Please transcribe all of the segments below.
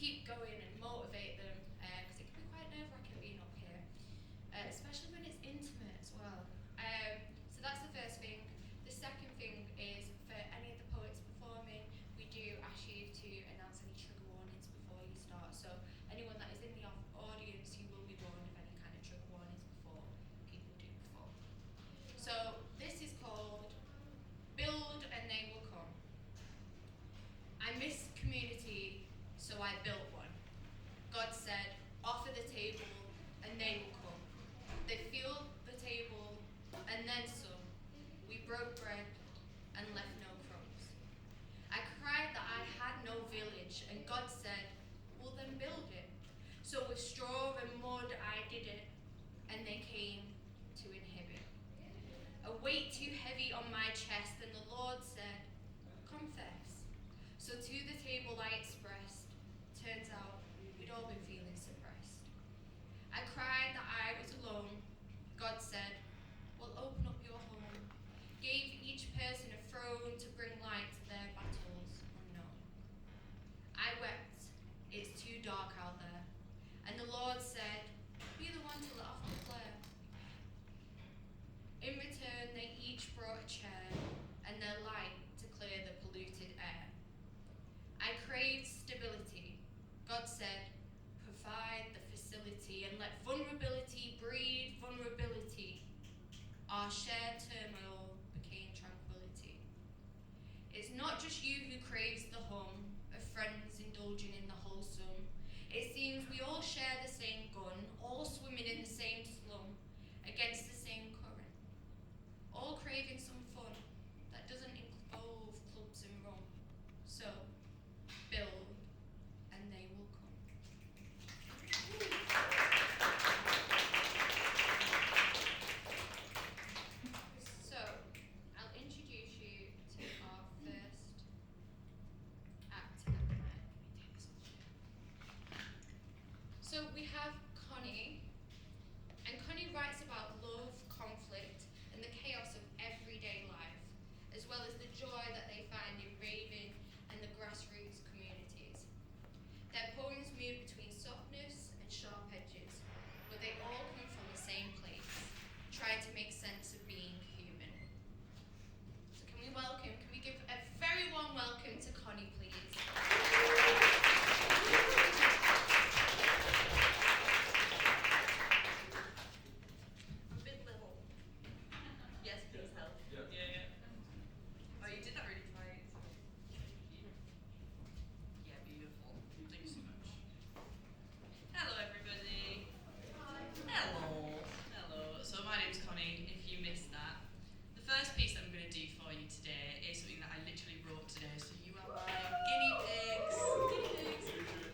keep going and motivate them, because it can be quite nerve-wracking being up here, especially when it's intimate as well. So that's the first thing. The second thing is, for any of the poets performing, we do ask you to announce any trigger warnings before you start. So anyone that is in the audience, you will be warned of any kind of trigger warnings before people do perform. So this is called Build and They Will Come. I miss community, so I built one. God said, offer the table and they will come. They filled the table and then some. We broke bread and left no crumbs. I cried that I had no village, and God said, well then build it. So with straw and mud I did it, and they came to inhibit. A weight too heavy on my chest, and the Lord said, confess. So to the table I expressed, turns out we'd all been feeling suppressed. I cried that I was alone. God said, well, open up your home. Gave each person a throne to bring light to their battles unknown. I wept, it's too dark out there. And the Lord said, be the one to let off the flare. In return, they each brought a chair and their light to clear the polluted air. I craved stability. God said, provide the facility and let vulnerability breed vulnerability. Our shared turmoil became tranquility. It's not just you who craves the hum of friends indulging in the wholesome. It seems we all share the same gun, all swimming in the same slum, against the same current. All craving some fun that doesn't involve clubs and rum. So, build and they will come. So, I'll introduce you to our first act of the night. Let me take this off. So we have Connie, and Connie writes about love, conflict, and the chaos of everyday life, as well as the joy that they find in raving and the grassroots communities. Their poems move between softness and sharp edges, but they all come from the same place, trying to make sense of being human. So can we give a very warm welcome to Connie, please? I'm a bit little. Yes, please help. Yeah. Oh, you did that really right. Yeah, beautiful. Thank you so much. Hello, everybody. Hello. So my name's Connie, if you missed that. The first piece that I'm going to do for you today is something that I literally wrote today, so you are my guinea pigs.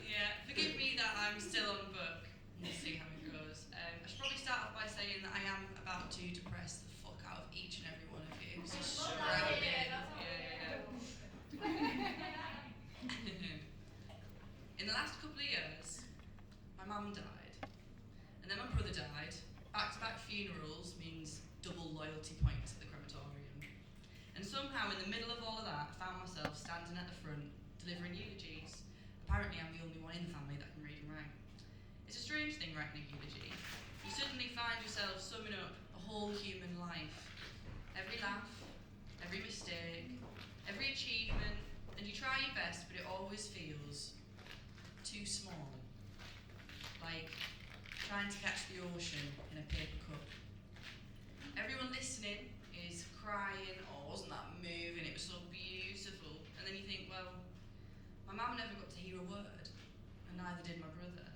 Yeah, forgive me that I'm still on book. We'll see how it goes. I should probably start off by saying that I am about to depress the fuck out of each and every one of you. Who's just surrounded. Yeah. In the last couple of years, my mum died, and then my brother died. Back-to-back funerals means double loyalty points at the crematorium. And somehow, in the middle of all of that, I found myself standing at the front, delivering eulogies. Apparently, I'm the only one in the family that can read and write. It's a strange thing, writing a eulogy. You suddenly find yourself summing up a whole human life. Every laugh, every mistake, every achievement, and you try your best, but it always feels too small. Like trying to catch the ocean in a paper cup. Everyone listening is crying, oh, wasn't that moving, it was so beautiful. And then you think, well, my mum never got to hear a word, and neither did my brother.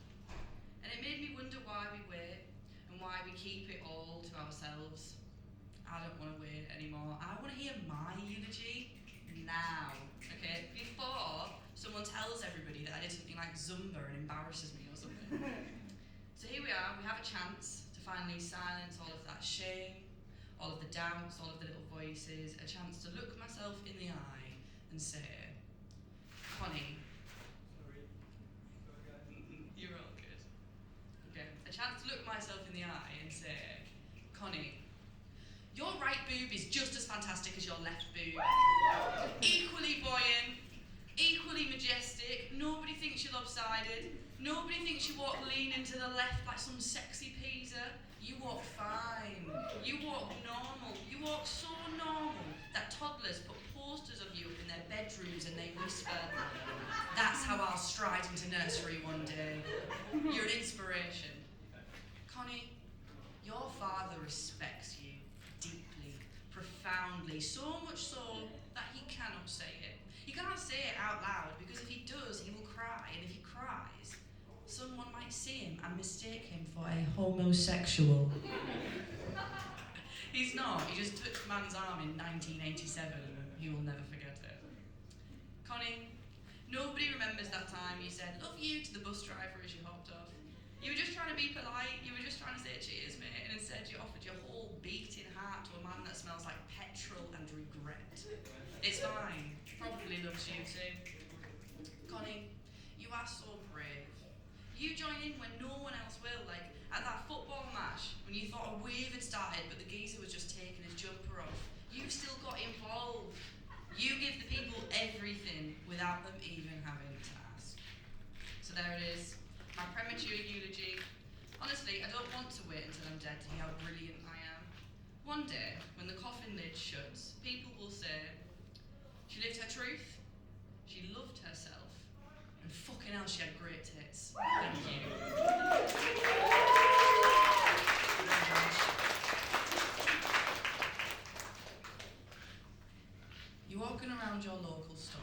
And it made me wonder why we wait, and why we keep it all to ourselves. I don't want to wait anymore. I want to hear my eulogy now. Okay, before someone tells everybody that I did something like Zumba and embarrasses me or something. So here we are, we have a chance to finally silence all of that shame, all of the doubts, all of the little voices, a chance to look myself in the eye and say, Connie. Sorry, guys. You're all good. Okay, a chance to look myself in the eye and say, Connie, your right boob is just as fantastic as your left boob. Equally buoyant, equally majestic. Nobody thinks you're lopsided. Nobody thinks you walk leaning to the left like some sexy peaser. You walk fine. You walk normal. You walk so normal that toddlers put posters of you up in their bedrooms and they whisper, "That's how I'll stride into nursery one day." You're an inspiration. Connie, your father respects you deeply, profoundly, so much so that he cannot say it. He can't say it out loud because if he does, he will cry, and if he cries, someone might see him and mistake him for a homosexual. He's not. He just touched a man's arm in 1987 and he will never forget it. Connie, nobody remembers that time you said, "Love you" to the bus driver as you hopped off. You were just trying to be polite. You were just trying to say cheers, mate, and instead you offered your whole beating heart to a man that smells like petrol and regret. It's fine. Probably loves you too. Connie, you are so brave. You join in when no one else will, like at that football match when you thought a wave had started but the geezer was just taking his jumper off. You still got involved. You give the people everything without them even having to ask. So there it is, my premature eulogy. Honestly, I don't want to wait until I'm dead to hear how brilliant I am. One day, when the coffin lid shuts, people will say, "She lived her truth, she loved herself, and fucking hell, she had great tits." Thank you. You're walking around your local store.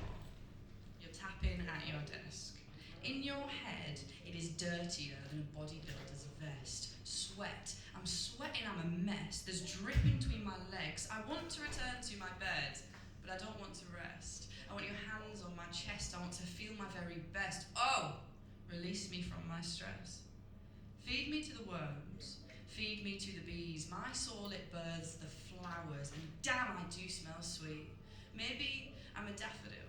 You're tapping at your desk. In your head, it is dirtier than a bodybuilder's vest. Sweat. I'm sweating, I'm a mess. There's drip between my legs. I want to return to my bed, but I don't want to rest. I want your hands on my chest. I want to feel my very best. Oh, release me from my stress. Feed me to the worms. Feed me to the bees. My soul, it births the flowers. And damn, I do smell sweet. Maybe I'm a daffodil.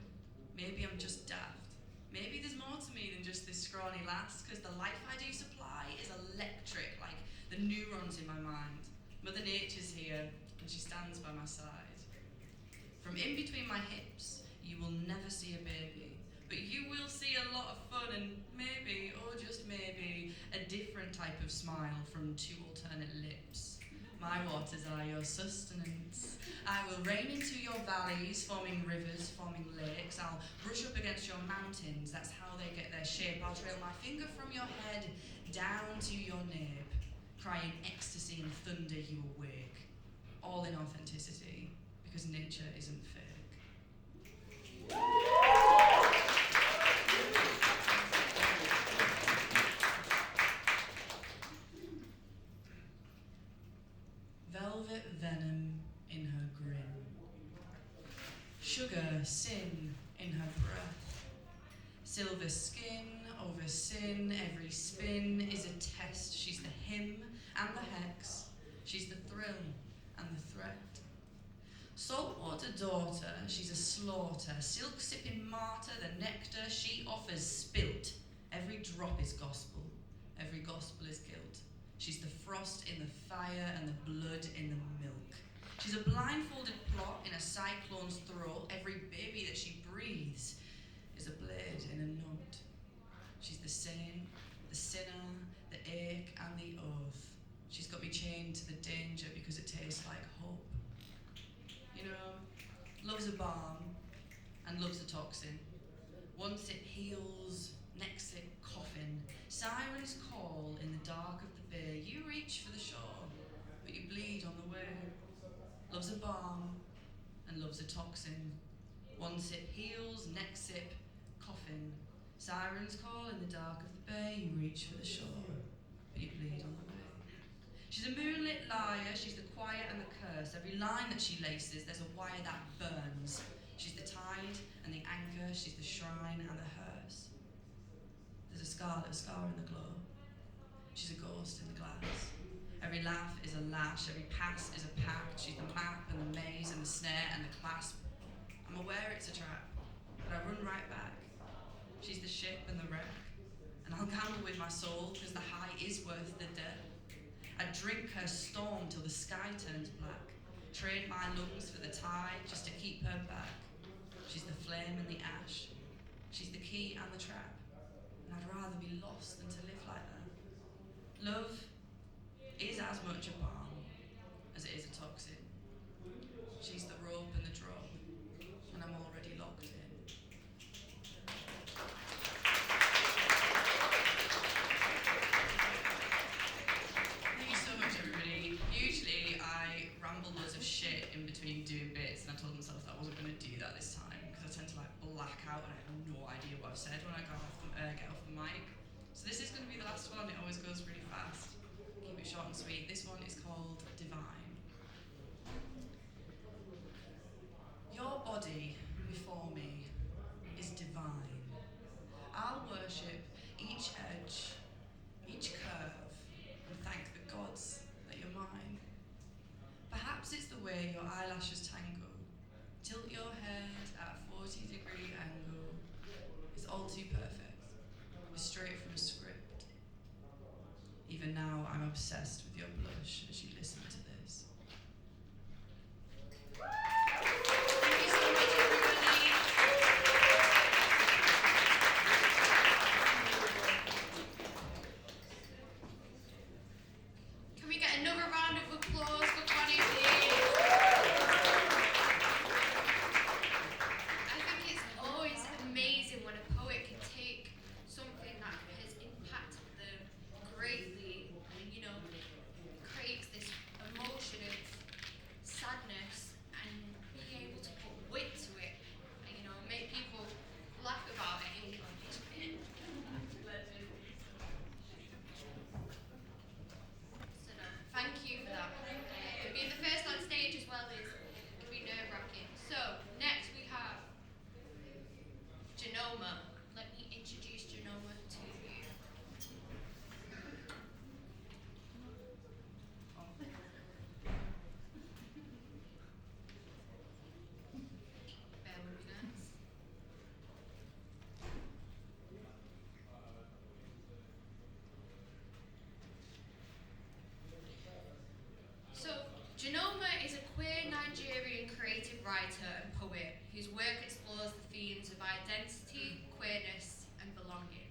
Maybe I'm just daft. Maybe there's more to me than just this scrawny lass, because the life I do supply is electric, like the neurons in my mind. Mother Nature's here, and she stands by my side. From in between my hips, you will never see a baby, but you will see a lot of fun and maybe, or just maybe, a different type of smile from two alternate lips. My waters are your sustenance. I will rain into your valleys, forming rivers, forming lakes. I'll brush up against your mountains, that's how they get their shape. I'll trail my finger from your head down to your nape. Crying ecstasy and thunder you awake. All in authenticity, because nature isn't fake. Velvet venom in her grin. Sugar, sin in her breath. Silver skin over sin, every spin is a test. She's the hymn and the hex. She's the thrill and the threat. Saltwater daughter, she's a slaughter. Silk sipping martyr, the nectar she offers spilt. Every drop is gospel, every gospel is guilt. She's the frost in the fire and the blood in the milk. She's a blindfolded plot in a cyclone's throat. Every baby that she breathes is a blade in a note. She's the saint, the sinner, the ache and the oath. She's got me chained to the danger because it tastes like hope. You know, love's a balm and love's a toxin. Once it heals, next it coffin. Sirens call in the dark of the bay. You reach for the shore, but you bleed on the way. Love's a balm and love's a toxin. One sip heals, next sip coffin. Sirens call in the dark of the bay. You reach for the shore, but you bleed on the way. She's a moonlit liar. She's the quiet and the curse. Every line that she laces, there's a wire that burns. She's the tide and the anchor. She's the shrine and the hearse. There's a scar in the glow. She's a ghost in the glass. Every laugh is a lash, every pass is a pact. She's the map and the maze and the snare and the clasp. I'm aware it's a trap, but I run right back. She's the ship and the wreck, and I'll gamble with my soul, because the high is worth the debt. I drink her storm till the sky turns black, trade my lungs for the tide just to keep her back. She's the flame and the ash, she's the key and the trap. and I'd rather be lost than to live like that. Love is as much a balm as it is a toxin. She's the rope and the drop, and I'm already locked in. Thank you so much, everybody. Usually I ramble loads of shit in between doing bits, and I told myself that I wasn't going to do that this time because I tend to like black out and I have no idea what I've said when I get off the mic. So this is going to be the last one. It always goes really fast. Keep it short and sweet. This one is called Divine. Your body before me is divine. I'll worship each edge, each curve, and thank the gods that you're mine. Perhaps it's the way your eyelashes tangle. Tilt your head at a 40-degree angle. It's all too perfect. It's straight from a script. Even now, I'm obsessed with your blush as you listen to this. Thank you so much, everybody. Can we get another round of applause for Connie, please? I think it's always amazing when a poet can take something that has impacted them greatly and, creates this emotion of sadness and be able to put wit to it and, make people laugh about it. So no, thank you for that. Being the first on stage as well can be nerve-wracking. So next we have Genoma. Let me introduce Genoma to you. Bear with me, guys. So, Genoma is a queer Nigerian creative writer and poet whose work explores the themes of identity, queerness, and belonging.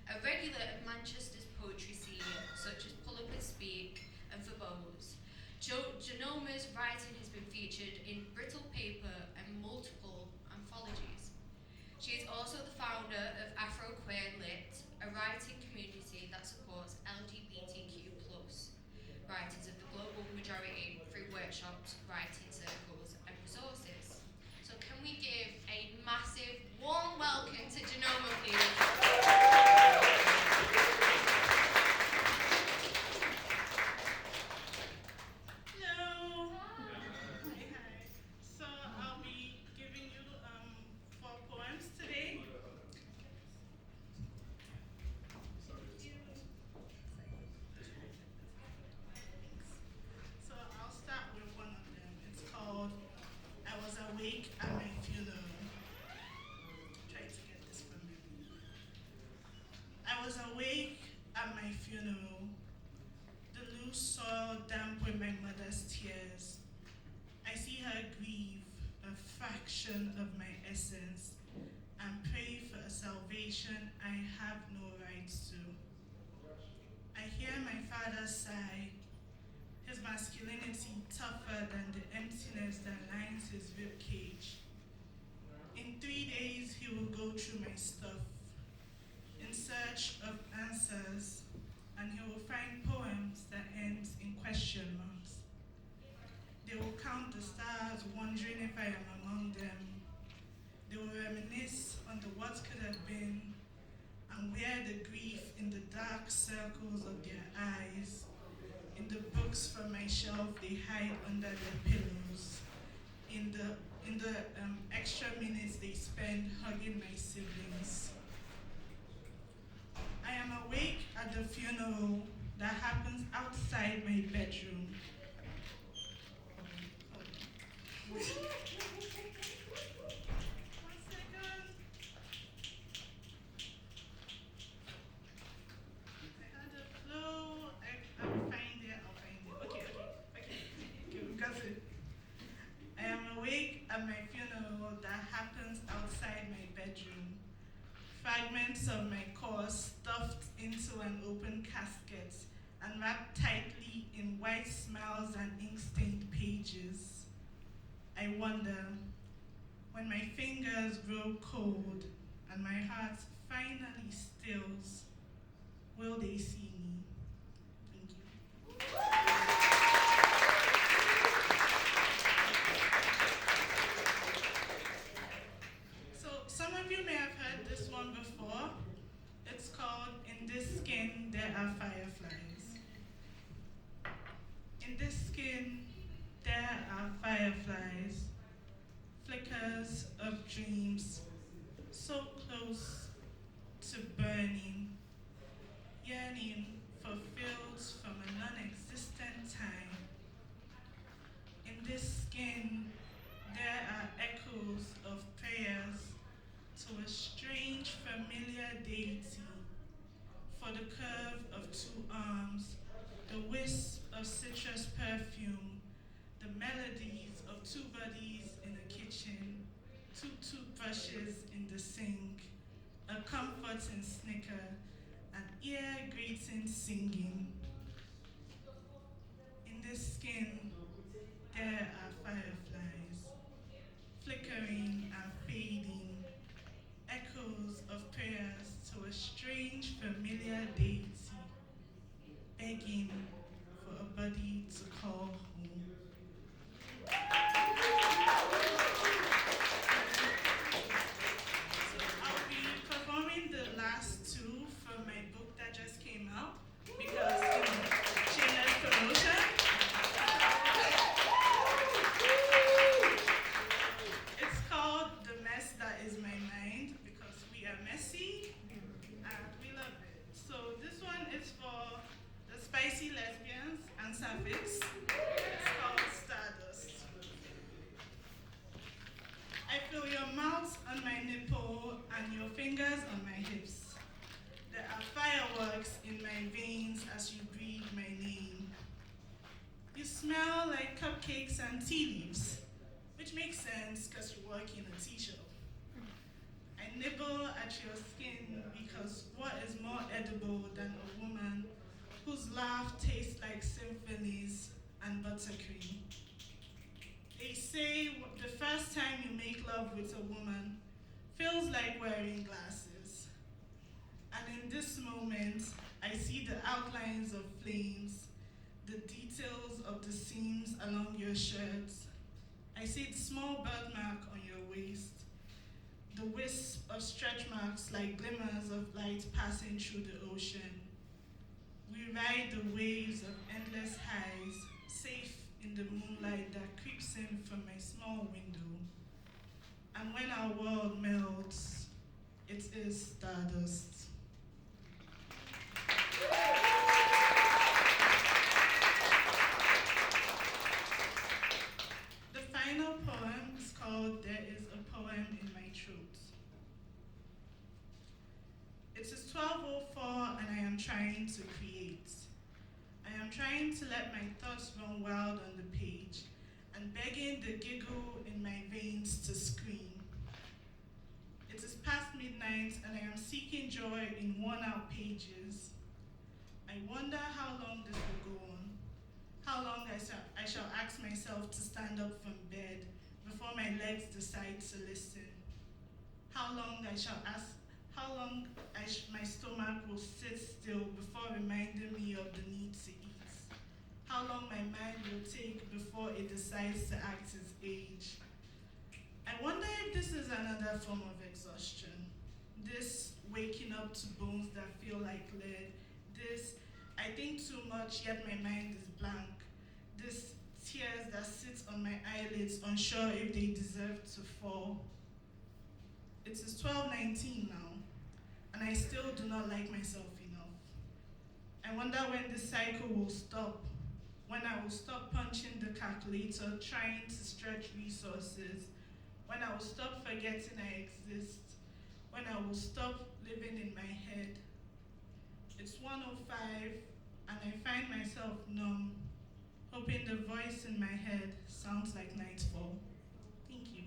A regular at Manchester's poetry scene, such as Pull Up and Speak and For Bows, Genoma's writing has been featured in Brittle Paper and multiple anthologies. She is also the founder of Afro Queer Lit, a writing community that supports LGBTQ+ writers of the global majority through workshops, writing circles, and resources. So can we give a massive warm welcome to Genoma, please? Hello. Hi. So I'll be giving you 4 poems today. So I'll start with one of them. It's called I Was Awake at My Funeral. Try to get this from memory. I was awake at my funeral. The loose soil damp with my mother's tears. I see her grieve, a fraction of my essence, and pray for a salvation I have no rights to. I hear my father sigh, his masculinity tougher than the emptiness that lines his ribcage. In 3 days, he will go through my stuff in search of answers, and he will find poems that end in question marks. They will count the stars, wondering if I am among them. They will reminisce on the what could have been, and wear the grief in the dark circles of their eyes. In the books from my shelf, they hide under their pillows. In the extra minutes they spend hugging my siblings. I am awake at the funeral that happens outside my bedroom. One second. I had a clue. I'll find it. Okay, we got it. I am awake at my funeral that happens outside my bedroom. Fragments of my corpse and wrapped tightly in white smiles and ink-stained pages. I wonder, when my fingers grow cold and my heart finally stills, will they see me? Thank you. So some of you may have heard this one before. It's called In This Skin There Are Fireflies. In this skin there are fireflies, flickers of dreams, so close to burning, yearning for fields from a non-existent time. In this skin, there are echoes of prayers to a strange familiar deity, for the curve of two arms, the wisp of citrus perfume, the melodies of two bodies in a kitchen, two toothbrushes in the sink, a comforting snicker, an ear-greeting singing. In this skin, there are fireflies, flickering and fading, echoes of prayers to a strange familiar deity, begging for a body to call home. I'll be performing the last two from my book that just came out because, shameless promotion. It's called The Mess That Is My Mind because we are messy and we love it. So this one is for the spicy lesbians and sapphics. It's called Stardust. I feel your mouth on my nipple and your fingers on my hips. There are fireworks in my veins as you breathe my name. You smell like cupcakes and tea leaves, which makes sense because you work in a tea shop. I nibble at your skin because what is more edible than a woman whose laugh tastes like symphonies and buttercream? They say the first time you make love with a woman feels like wearing glasses. And in this moment, I see the outlines of flames, the details of the seams along your shirt. I see the small birthmark on your waist, the wisp of stretch marks like glimmers of light passing through the ocean. We ride the waves of endless highs, safe in the moonlight that creeps in from my small window. And when our world melts, it is stardust. The final poem is called There Is a Poem in My Throat. It is 12:04 and I am trying to create. I am trying to let my thoughts run wild on the page and begging the giggle in my veins to scream. It is past midnight and I am seeking joy in worn-out pages. I wonder how long this will go on, how long I shall ask myself to stand up from bed before my legs decide to listen, how long my stomach will sit still before reminding me of the need to eat, how long my mind will take before it decides to act its age. I wonder if this is another form of exhaustion, this waking up to bones that feel like lead, this I think too much yet my mind is blank, this tears that sit on my eyelids unsure if they deserve to fall. It is 12:19 now, and I still do not like myself enough. I wonder when this cycle will stop, when I will stop punching the calculator, trying to stretch resources, when I will stop forgetting I exist, when I will stop living in my head. It's 1:05, and I find myself numb, hoping the voice in my head sounds like nightfall. Thank you.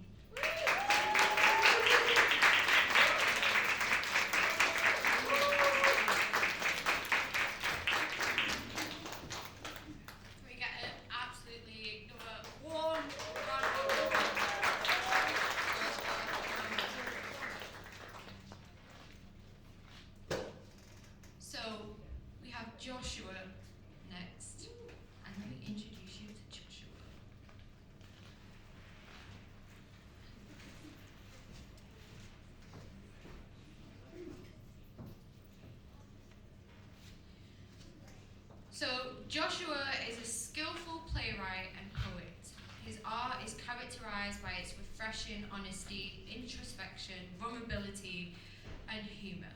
Joshua next. And let me introduce you to Joshua. So, Joshua is a skillful playwright and poet. His art is characterized by its refreshing honesty, introspection, vulnerability, and humor.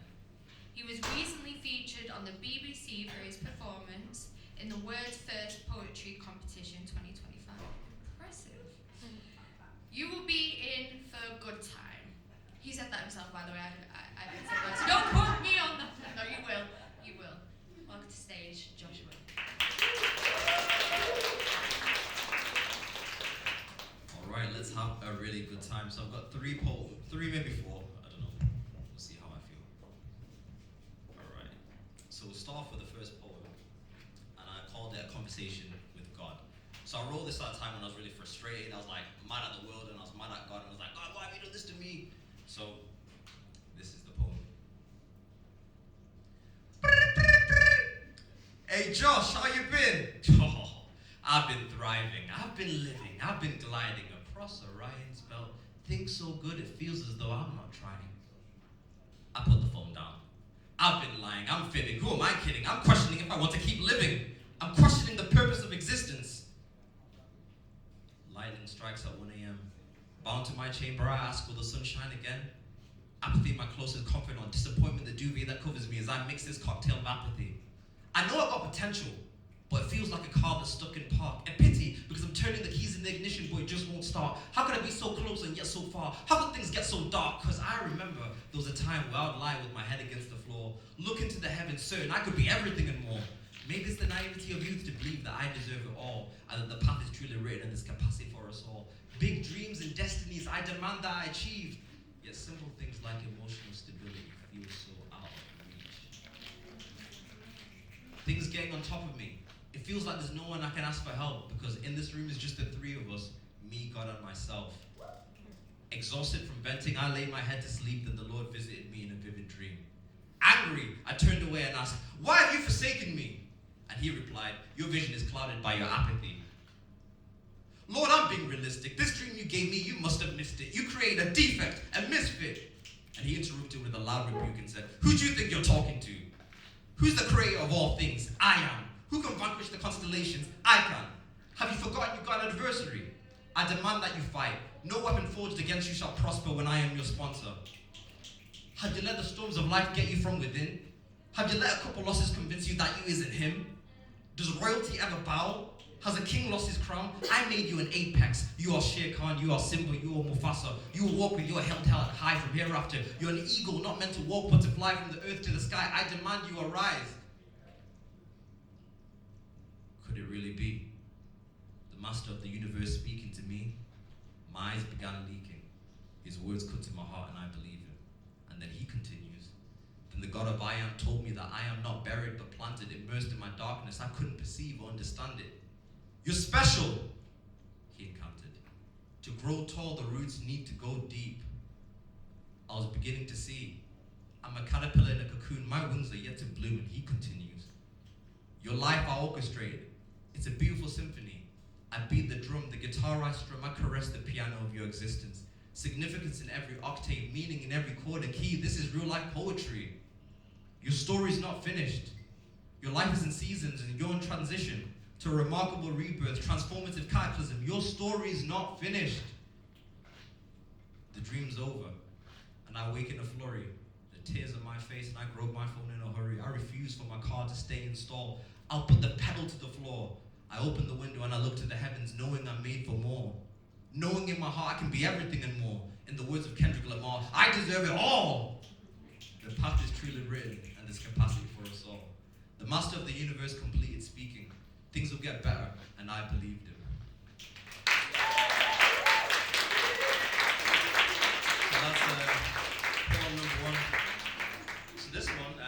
He was recently featured on the BBC for his performance in the World's First Poetry Competition 2025. Impressive. You will be in for a good time. He said that himself, by the way. I didn't say that. So don't put me on that. No, you will. You will. Welcome to stage, Joshua. Alright, let's have a really good time. So I've got three, maybe four. I don't know. We'll see how I feel. Alright. So we'll start off with the first poem. And I called it A Conversation with God. So I wrote this at a time when I was really frustrated. I was like mad at the world and I was mad at God. And I was like, God, why have you done this to me? So this is the poem. Hey Josh, how you been? Oh, I've been thriving. I've been living. I've been gliding across Orion's belt. Things so good it feels as though I'm not trying. I put the phone down. I've been lying. I'm fibbing. Who am I kidding? I'm questioning if I want to keep living. I'm questioning the purpose of existence. Lightning strikes at 1 a.m. Bound to my chamber, I ask, will the sun shine again? Apathy, my closest confidant. Disappointment, the duvet that covers me as I mix this cocktail of apathy. I know I've got potential, but it feels like a car that's stuck in park. And pity, because I'm turning the keys in the ignition, but it just won't start. How could I be so close and yet so far? How could things get so dark? Because I remember there was a time where I would lie with my head against the floor, look into the heavens, certain I could be everything and more. Maybe it's the naivety of youth to believe that I deserve it all, and that the path is truly written and there's capacity for us all. Big dreams and destinies I demand that I achieve, yet simple things like emotional stability feel so out of reach. Things getting on top of me. It feels like there's no one I can ask for help, because in this room is just the three of us, me, God, and myself. Exhausted from venting, I lay my head to sleep, then the Lord visited me in a vivid dream. Angry, I turned away and asked, why have you forsaken me? And he replied, your vision is clouded by your apathy. Lord, I'm being realistic. This dream you gave me, you must have missed it. You created a defect, a misfit. And he interrupted with a loud rebuke and said, who do you think you're talking to? Who's the creator of all things? I am. Who can vanquish the constellations? I can. Have you forgotten you've got an adversary? I demand that you fight. No weapon forged against you shall prosper when I am your sponsor. Have you let the storms of life get you from within? Have you let a couple losses convince you that you isn't him? Does royalty ever bow? Has a king lost his crown? I made you an apex. You are C.A.Y.A, you are Simba, you are Mufasa. You will walk with your head held high from hereafter. You're an eagle, not meant to walk but to fly from the earth to the sky. I demand you arise. Could it really be? The master of the universe speaking to me? My eyes began leaking. His words cut to my heart and I believe him. And then he continues. Then the God of I Am told me that I am not buried but planted, immersed in my darkness. I couldn't perceive or understand it. You're special, he encountered. To grow tall, the roots need to go deep. I was beginning to see. I'm a caterpillar in a cocoon. My wings are yet to bloom, and he continues. Your life I orchestrated. It's a beautiful symphony. I beat the drum, the guitar I strum. I caress the piano of your existence. Significance in every octave, meaning in every chord, a key. This is real life poetry. Your story's not finished. Your life is in seasons, and you're in transition to a remarkable rebirth, transformative cataclysm. Your story is not finished. The dream's over, and I wake in a flurry. The tears on my face, and I grab my phone in a hurry. I refuse for my car to stay installed. I'll put the pedal to the floor. I open the window and I look to the heavens, knowing I'm made for more. Knowing in my heart I can be everything and more. In the words of Kendrick Lamar, I deserve it all. The path is truly written, and there's capacity for us all. The master of the universe completed speaking. Things will get better, and I believed him. So that's poem number one. So this one,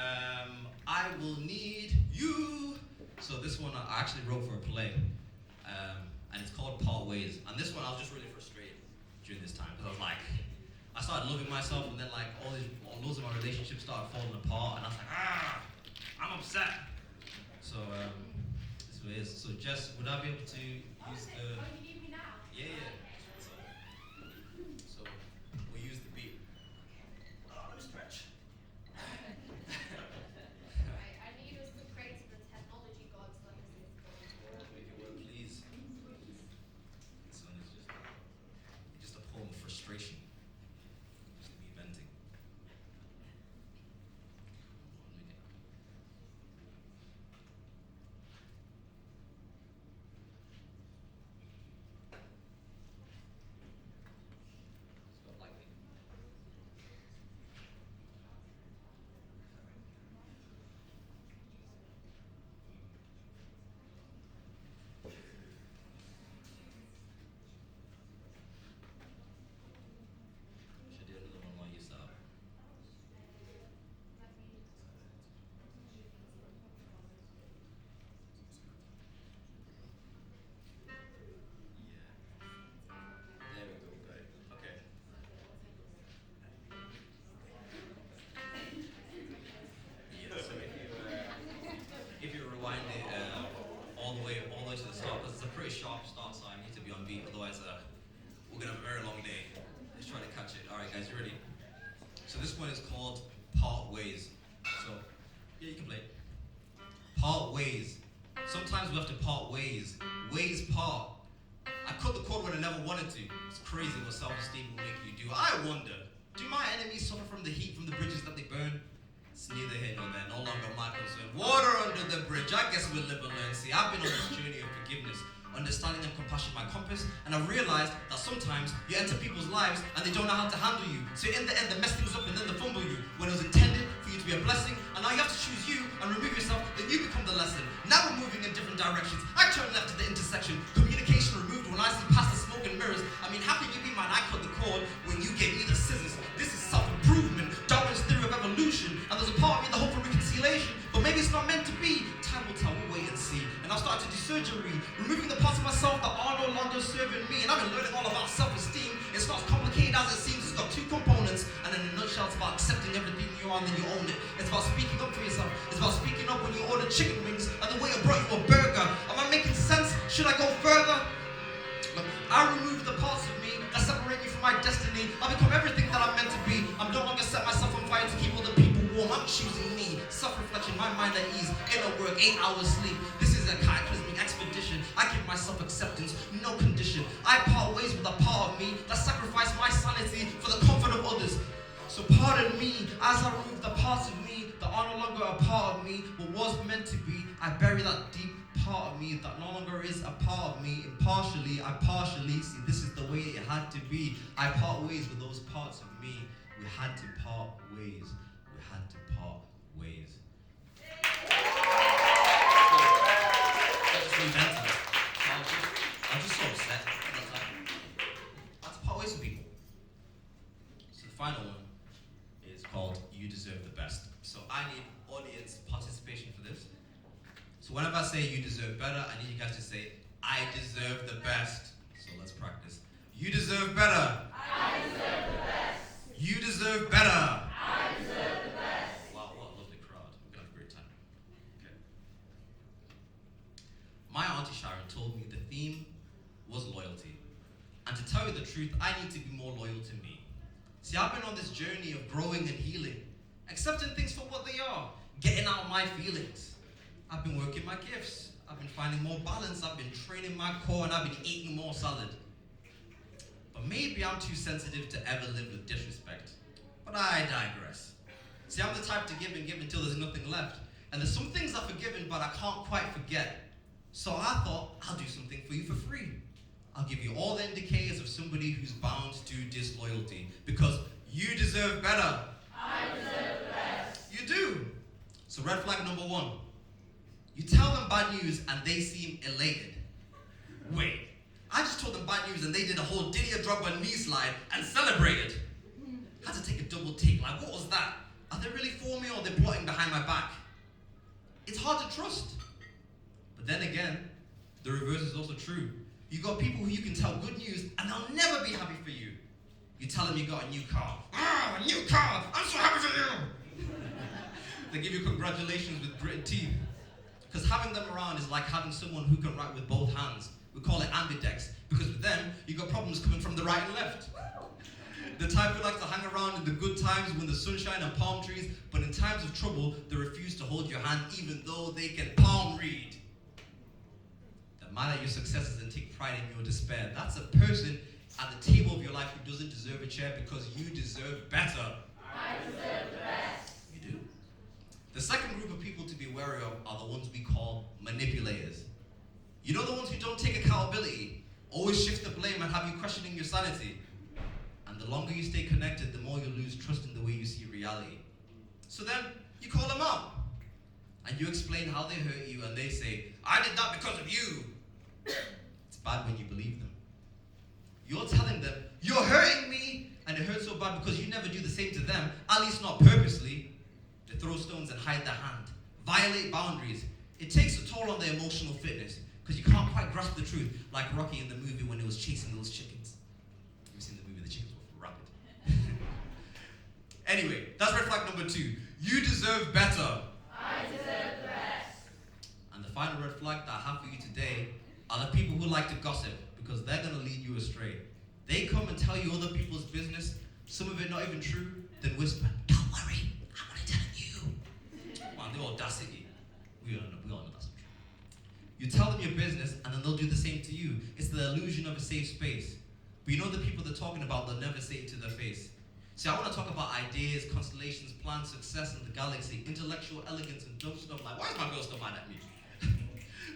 I will need you. So this one I actually wrote for a play, and it's called Part Ways. And this one I was just really frustrated during this time, because I was like, I started loving myself, and then like loads of my relationships started falling apart, and I was like, I'm upset. is. So Jess, would I be able to use the? Oh, you need me now? Yeah. So we'll use the beat. Let me stretch. Right, I need us to pray to the technology gods that is this book. Make it work, please. This one is just a poem of frustration. Just me venting. Stop lightning. Should do another one while you start. There we go, got it. Okay. Yeah, so if you rewind it all the way to the start, because it's a pretty sharp start, so I need to be on beat, otherwise we're gonna have a very long day. Let's try to catch it. All right, guys, you ready? So this one is called Part Ways. So yeah, you can play it. Part ways. Sometimes we have to part ways. Ways part. I cut the cord when I never wanted to. It's crazy what self-esteem will make you do. I wonder, do my enemies suffer from the heat from the bridges that they burn? It's neither here nor there, no longer my concern. Water under the bridge, I guess we'll live and learn. See, I've been on this journey of forgiveness, understanding and compassion my compass, and I've realized that sometimes you enter people's lives and they don't know how to handle you. So in the end, they mess things up and then they fumble you. When it was intended for you to be a blessing, and now you have to choose you and remove yourself, then you become the lesson. Now we're moving in different directions. I turn left at the intersection, communication removed when I see past the smoke and mirrors. I mean, how can you be mine? I cut the cord when you gave me the scissors. This is self-improvement, Darwin's theory of evolution, and there's a part of me that hope for reconciliation, but maybe it's not meant to be. Time will tell, we'll wait and see. And I'll start to do surgery, removing the parts of myself that are no longer serving me. And I've been learning all about self-esteem. It's not as complicated as it seems. It's got two components, and in a nutshell, it's about accepting everything you are and then you own it. It's about speaking up for yourself. It's about speaking up when you order chicken wings and the waiter brought you a burger. Am I making sense? Should I go further? Look, I remove the parts of me that separate me from my destiny. I become everything that I'm meant to be. I'm no longer set myself on fire to keep other people warm. I'm choosing me. Self-reflection, my mind at ease. Inner work, 8 hours sleep. This is a cataclysmic expedition. I give myself acceptance, no condition. I part ways with a part of me that sacrificed my sanity for the comfort of others. So pardon me as I remove the parts of me that are no longer a part of me, what was meant to be. I bury that deep part of me that no longer is a part of me. Impartially, I partially see this is the way it had to be. I part ways with those parts of me. We had to part ways. We had to part ways. I just revented it. I'm just so upset. I had to part ways with people. So the final one is called You Deserve the Best. So I need audience participation for this. So whenever I say you deserve better, I need you guys to say, I deserve the best. So let's practice. You deserve better. I deserve the best. You deserve better. I deserve the best. Wow, what a lovely crowd. We're going to have a great time. Okay. My auntie Sharon told me the theme was loyalty. And to tell you the truth, I need to be more loyal to me. See, I've been on this journey of growing and healing, accepting things for what they are, getting out my feelings. I've been working my gifts. I've been finding more balance. I've been training my core and I've been eating more salad. But maybe I'm too sensitive to ever live with disrespect. But I digress. See, I'm the type to give and give until there's nothing left. And there's some things I've forgiven, but I can't quite forget. So I thought, I'll do something for you for free. I'll give you all the indicators of somebody who's bound to disloyalty. Because you deserve better. I deserve the best. You do. So red flag number 1. You tell them bad news and they seem elated. Wait, I just told them bad news and they did a whole Didier Drogba knee slide and celebrated. Had to take a double take, like what was that? Are they really for me or are they plotting behind my back? It's hard to trust. But then again, the reverse is also true. You got people who you can tell good news and they'll never be happy for you. You tell them you got a new car. Ah, a new car, I'm so happy for you. They give you congratulations with gritted teeth. Because having having them around is like having someone who can write with both hands. We call it ambidex, because with them, you got problems coming from the right and left. The type who likes to hang around in the good times when the sunshine and palm trees, but in times of trouble, they refuse to hold your hand even though they can palm read. Admire your successes and take pride in your despair. That's a person at the table of your life who doesn't deserve a chair because you deserve better. I deserve the best. You do. The second group of people to be wary of are the ones we call manipulators. You know, the ones who don't take accountability, always shift the blame and have you questioning your sanity. And the longer you stay connected, the more you lose trust in the way you see reality. So then, you call them out. And you explain how they hurt you, and they say, I did that because of you. It's bad when you believe them. You're telling them, you're hurting me, and it hurts so bad because you never do the same to them, at least not purposely. They throw stones and hide their hand, violate boundaries. It takes a toll on their emotional fitness, because you can't quite grasp the truth, like Rocky in the movie when he was chasing those chickens. You've seen the movie, the chickens were rapid. Anyway, that's red flag number 2. You deserve better. I deserve the best. And the final red flag that I have for you today are the people who like to gossip, because they're going to lead you astray. They come and tell you other people's business, some of it not even true, then whisper, don't worry, I'm only telling you. Man, the audacity. We all know that's not true. You tell them your business, and then they'll do the same to you. It's the illusion of a safe space. But you know the people they're talking about, they'll never say it to their face. See, I want to talk about ideas, constellations, plans, success in the galaxy, intellectual elegance, and dumb stuff like, why is my girl still mad at me?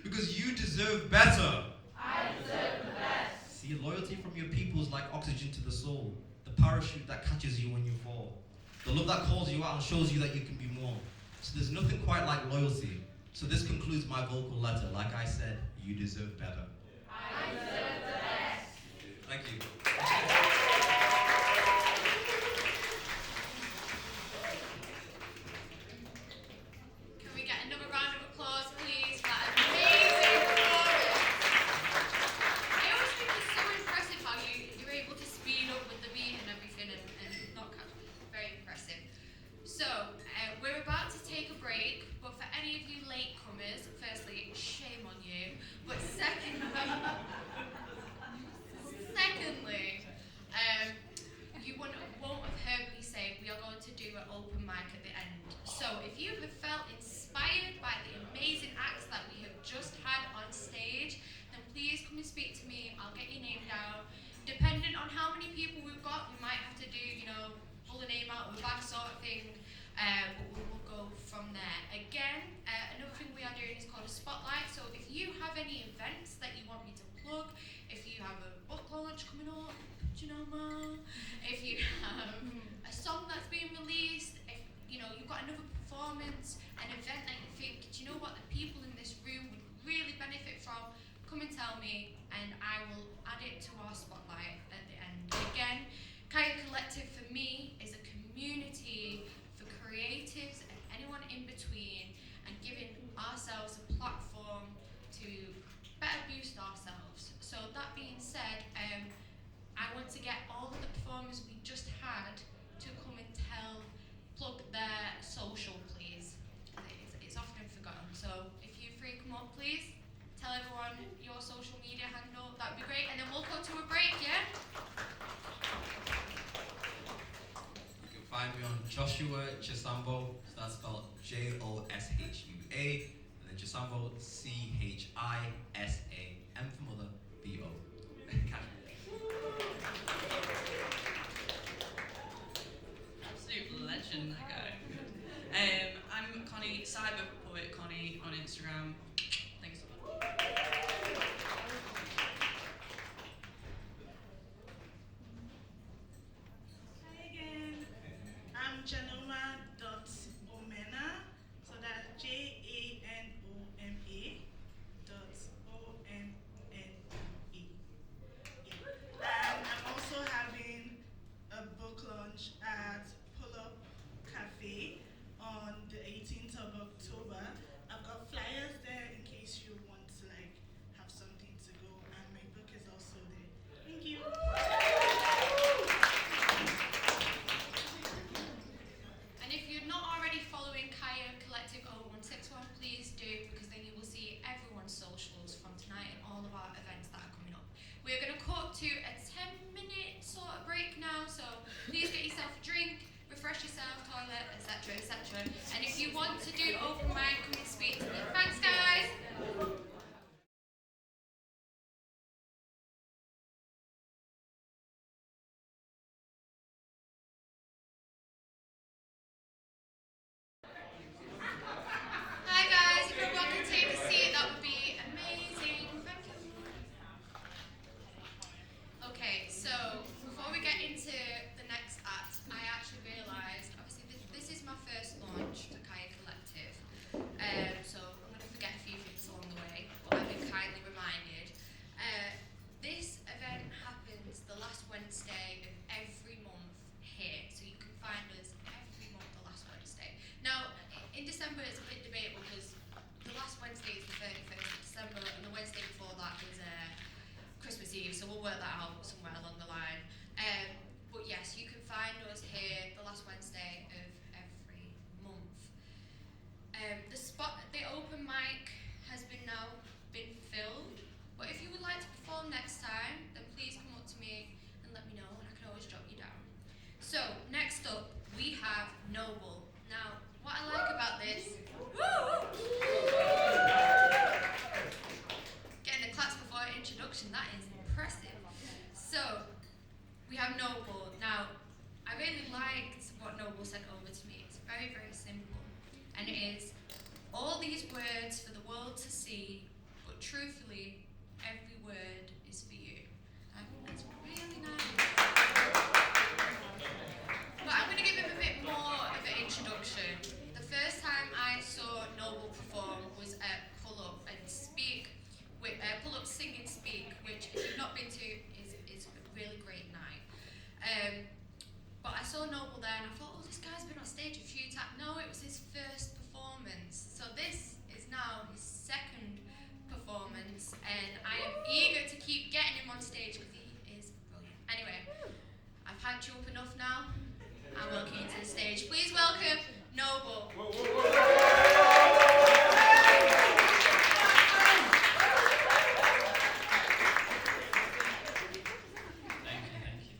Because you deserve better. I deserve the best. See, loyalty from your people is like oxygen to the soul, the parachute that catches you when you fall, the love that calls you out and shows you that you can be more. So there's nothing quite like loyalty. So this concludes my vocal letter. Like I said, you deserve better. I deserve the best. Thank you. Can we get another round of applause, please, for that amazing performance? I always think it's so impressive how you're able to speed up with the beat and everything and not catch. Very impressive. So, we're about to take a break, but for any of you latecomers, firstly, shame on you. But secondly, you won't have heard me say we are going to do an open mic at the end. So if you have felt inspired by the amazing acts that we have just had on stage, then please come and speak to me. I'll get your name down. Depending on how many people we've got, we might have to do, pull a name out of a bag sort of thing. But we will go from there. Again, another thing we are doing is called a spotlight. So if you have any events that you want me to plug, if you have a book launch coming up, if you have a song that's being released, if you've got another performance, an event that you think, do you know what, the people in this room would really benefit from, come and tell me, and I will add it to our spotlight at the end. Again, C.A.Y.A Collective for me is a community for creatives and anyone in between, and giving ourselves a platform to better boost ourselves. So that being said, I want to get all of the performers we just had to come and plug their social, please. It's often forgotten. So if you're free, come up, please. Tell everyone your social media handle. That'd be great. And then we'll go to a break, yeah? You can find me on Joshua Chisambo. So that's spelled Joshua, and then Chisambo, Chisa. M for mother, B-O. Absolute legend, that guy. I'm Connie, Cyber Poet Connie on Instagram. Thanks so much. Hi again. I'm Janoma Omena. So that's JANOMA.OMNE. Yeah. And I'm also having a book launch at Pull Up Cafe on the 18th of October. I've got flyers there the open mic has now been filled, but if you would like to perform next time, then please come up to me and let me know, and I can always jot you down. So, next up, we have Noble. Now, what I like about this... Getting the claps before introduction, that is impressive. So, we have Noble. Now, I really liked what Noble sent over to me. It's very, very simple. And it is, all these words for the world to see, but truthfully, every word is for you. I think that's really nice. But I'm going to give him a bit more of an introduction. The first time I saw Noble perform was at Pull Up and Speak, Pull Up Sing and Speak, which if you've not been to is a really great night. But I saw Noble there and I thought, oh, this guy's been on stage a few times. No, it was his first performance. So this is now his second performance, and I am eager to keep getting him on stage because he is brilliant. Anyway, I've hyped you up enough now. I'm welcoming you to the stage. Please welcome Noble. Thank you.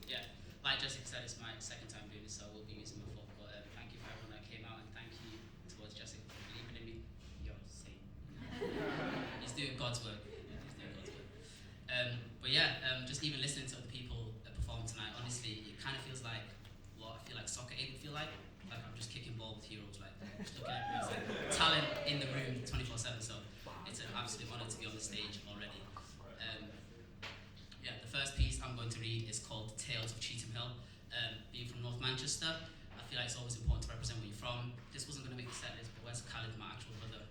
Yeah, like Jessica said, it's my second time doing this, so I will be using my foot. But thank you for everyone that came out, and thank you towards Jessica for believing in me. You're insane. He's doing God's work. Yeah, he's doing God's work. But yeah, just even listening to other people perform tonight, honestly, it kind of feels like what I feel like C.A.Y.A would feel like. Like I'm just kicking ball with heroes, like just looking at everyone's like, talent in the room 24/7. So it's an absolute honour to be on the stage already. Yeah, the first piece I'm going to read is called Tales of Cheetham Hill. Being from North Manchester, I feel like it's always important to represent where you're from. This wasn't going to make the set list, but where's C.A.Y.A, my actual brother?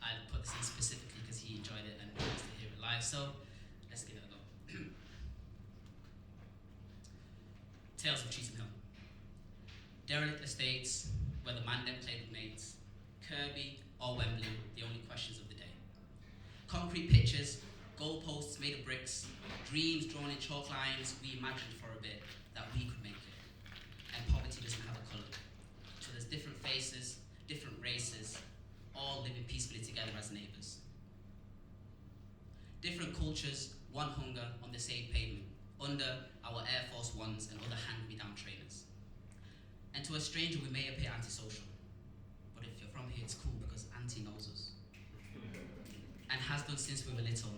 I put this in specifically because he enjoyed it and wants to hear it live. So let's give it a go. Tales of Cheetham Hill. Derelict estates, where the man then played with mates. Kirby or Wembley, the only questions of the day. Concrete pitches, goalposts made of bricks, dreams drawn in chalk lines we imagined for a bit that we could make it. And poverty doesn't have a colour. So there's different faces, different races, all living peacefully together as neighbours. Different cultures, one hunger on the same pavement, under our Air Force Ones and other hand-me-down trainers. And to a stranger we may appear antisocial, but if you're from here it's cool because Auntie knows us. And has done since we were little,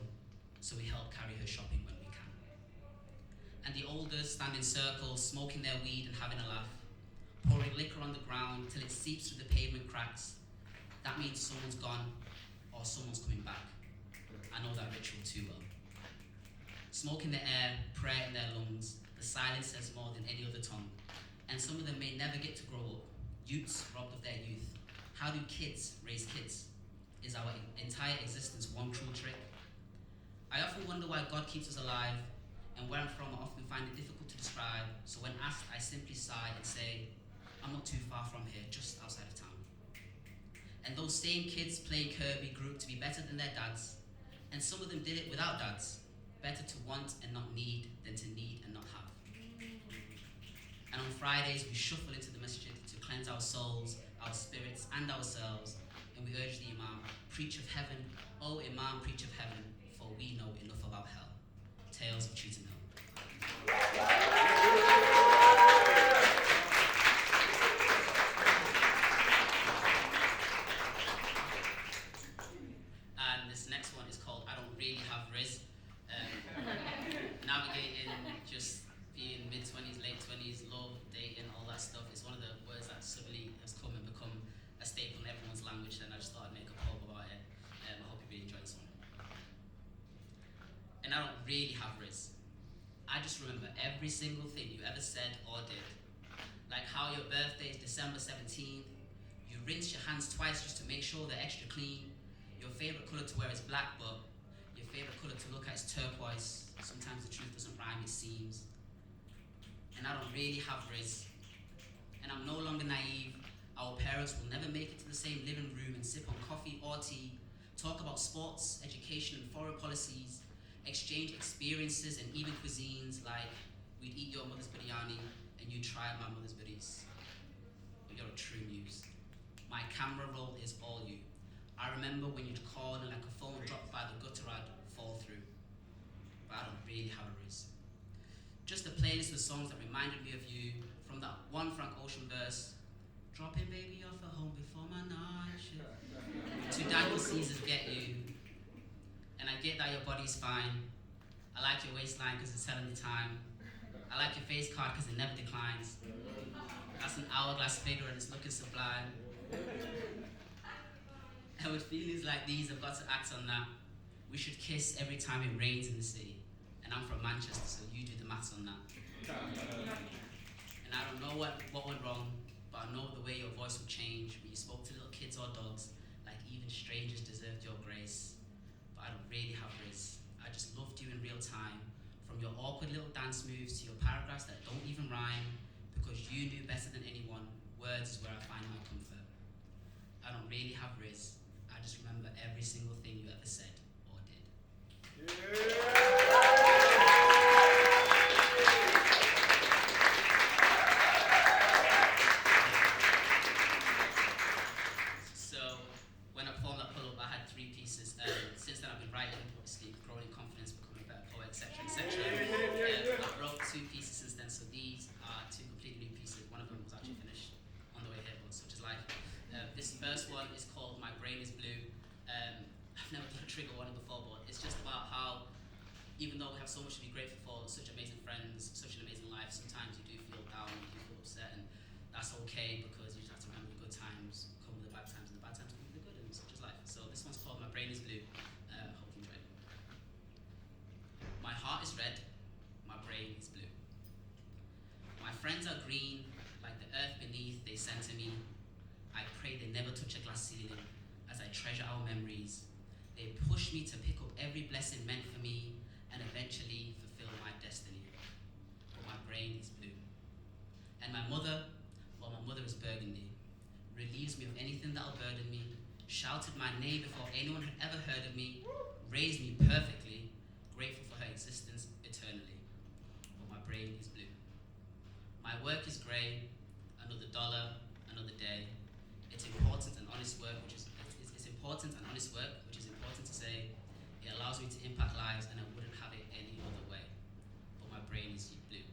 so we help carry her shopping when we can. And the elders stand in circles, smoking their weed and having a laugh, pouring liquor on the ground till it seeps through the pavement cracks. That means someone's gone or someone's coming back. I know that ritual too well. Smoke in the air, prayer in their lungs, the silence says more than any other tongue. And some of them may never get to grow up, youths robbed of their youth. How do kids raise kids? Is our entire existence one cruel trick? I often wonder why God keeps us alive, and where I'm from I often find it difficult to describe, so when asked I simply sigh and say, I'm not too far from here, just outside of town. And those same kids playing Kirby grew up to be better than their dads, and some of them did it without dads. Better to want and not need than to need and not have. And on Fridays we shuffle into the masjid to cleanse our souls, our spirits and ourselves, and we urge the Imam, preach of heaven, oh Imam, preach of heaven, for we know enough about hell. Tales of Cheetham Hill. And this next one is called I Don't Really Have Riz. Navigating, just being mid-20s, late 20s, love, dating, all that stuff is one of the words that suddenly has come and become a staple in everyone's language, and I just thought I'd make a poem about it. I hope you really enjoy this one. And I don't really have riz. I just remember every single thing you ever said or did. Like how your birthday is December 17th, you rinse your hands twice just to make sure they're extra clean. Your favourite colour to wear is black, but your favourite colour to look at is turquoise. Sometimes the truth doesn't rhyme, it seems. And I don't really have riz. And I'm no longer naive. Our parents will never make it to the same living room and sip on coffee or tea, talk about sports, education and foreign policies, exchange experiences and even cuisines, like we'd eat your mother's biryani and you try my mother's birries. But you're a true muse. My camera roll is all you. remember when you'd call and like a phone dropped by the gutter I'd fall through. But I don't really have a riz. Just a playlist with songs that reminded me of you, from that one Frank Ocean verse, dropping baby off at home before my night shift, to Daniel Caesar's Get You. And I get that your body's fine. I like your waistline because it's telling the time. I like your face card because it never declines. That's an hourglass figure and it's looking sublime. And with feelings like these, I've got to act on that. We should kiss every time it rains in the city. And I'm from Manchester, so you do the maths on that. And I don't know what went wrong, but I know the way your voice would change when you spoke to little kids or dogs, like even strangers deserved your grace. But I don't really have riz. I just loved you in real time, from your awkward little dance moves to your paragraphs that don't even rhyme, because you knew better than anyone. Words is where I find my comfort. I don't really have riz. I just remember every single thing you ever said or did. So when I performed that pull-up, I had 3 pieces. Since then I've been writing, obviously growing in confidence, becoming a better poet, etc., etc. I wrote 2 pieces since then, so these are 2 completely new pieces. One of them was actually finished on the way here, but such is life. This first one is called My Brain is Blue. I've never done a trigger warning before, but it's just about how, even though we have so much to be grateful for, such amazing friends, such an amazing life, sometimes you do feel down, you do feel upset, and that's okay, because you just have to remember the good times come with the bad times, and the bad times come with the good, and such is life. So this one's called My Brain is Blue. Hope you enjoy it. My heart is red, my brain is blue. My friends are green, like the earth beneath they center me. I pray they never touch a glass ceiling as I treasure our memories. They push me to pick up every blessing meant for me and eventually fulfill my destiny. But my brain is blue. And my mother, well, my mother is burgundy, relieves me of anything that'll burden me, shouted my name before anyone had ever heard of me, raised me perfectly, grateful for her existence eternally. But my brain is blue. My work is grey, another dollar, another day. It's important and honest work, which is important to say. It allows me to impact lives, and I wouldn't have it any other way. But my brain is blue.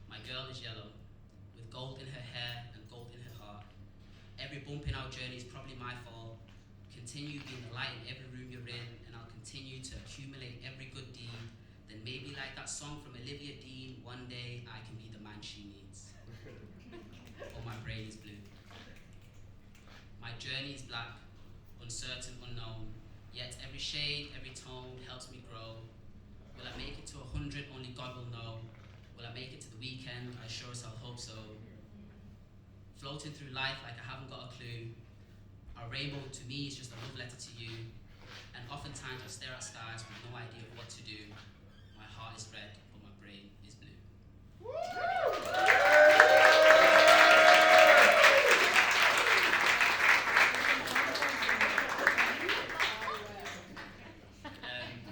My girl is yellow, with gold in her hair and gold in her heart. Every bump in our journey is probably my fault. Continue being the light in every room you're in, and I'll continue to accumulate every good deed. Then maybe like that song from Olivia Dean, one day I can be the man she needs. But my brain is blue. My journey is black, uncertain, unknown, yet every shade, every tone helps me grow. Will I make it to 100? Only God will know. Will I make it to the weekend? I sure as hell hope so. Floating through life like I haven't got a clue. A rainbow to me is just a love letter to you. And oftentimes I stare at skies with no idea of what to do. My heart is red, but my brain is blue.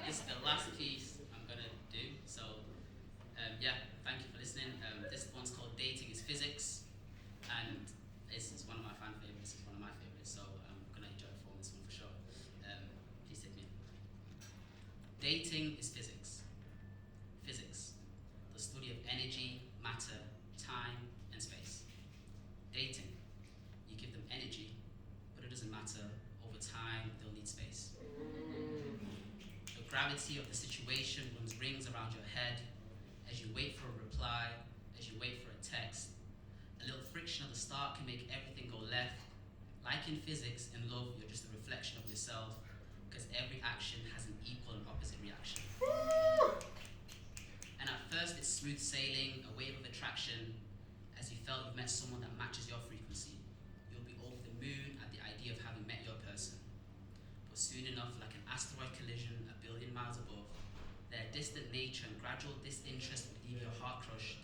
It's the last piece I'm gonna do. So, thank you for listening. This one's called Dating is Physics, and this is one of my fan favorites. It's one of my favorites, so I'm gonna enjoy performing this one for sure. Please take me in. Dating is physics. Physics, the study of energy, matter, time, and space. Dating, you give them energy, but it doesn't matter. Over time, they'll need space. The gravity of the situation runs rings around your head as you wait for a reply, as you wait for a text. A little friction at the start can make everything go left. Like in physics, in love, you're just a reflection of yourself, because every action has an equal and opposite reaction. And at first it's smooth sailing, a wave of attraction, as you felt you've met someone that matches your frequency. You'll be over the moon at the idea of having met your person. But soon enough, like an asteroid collision a billion miles above, their distant nature and gradual disinterest will leave your heart crushed,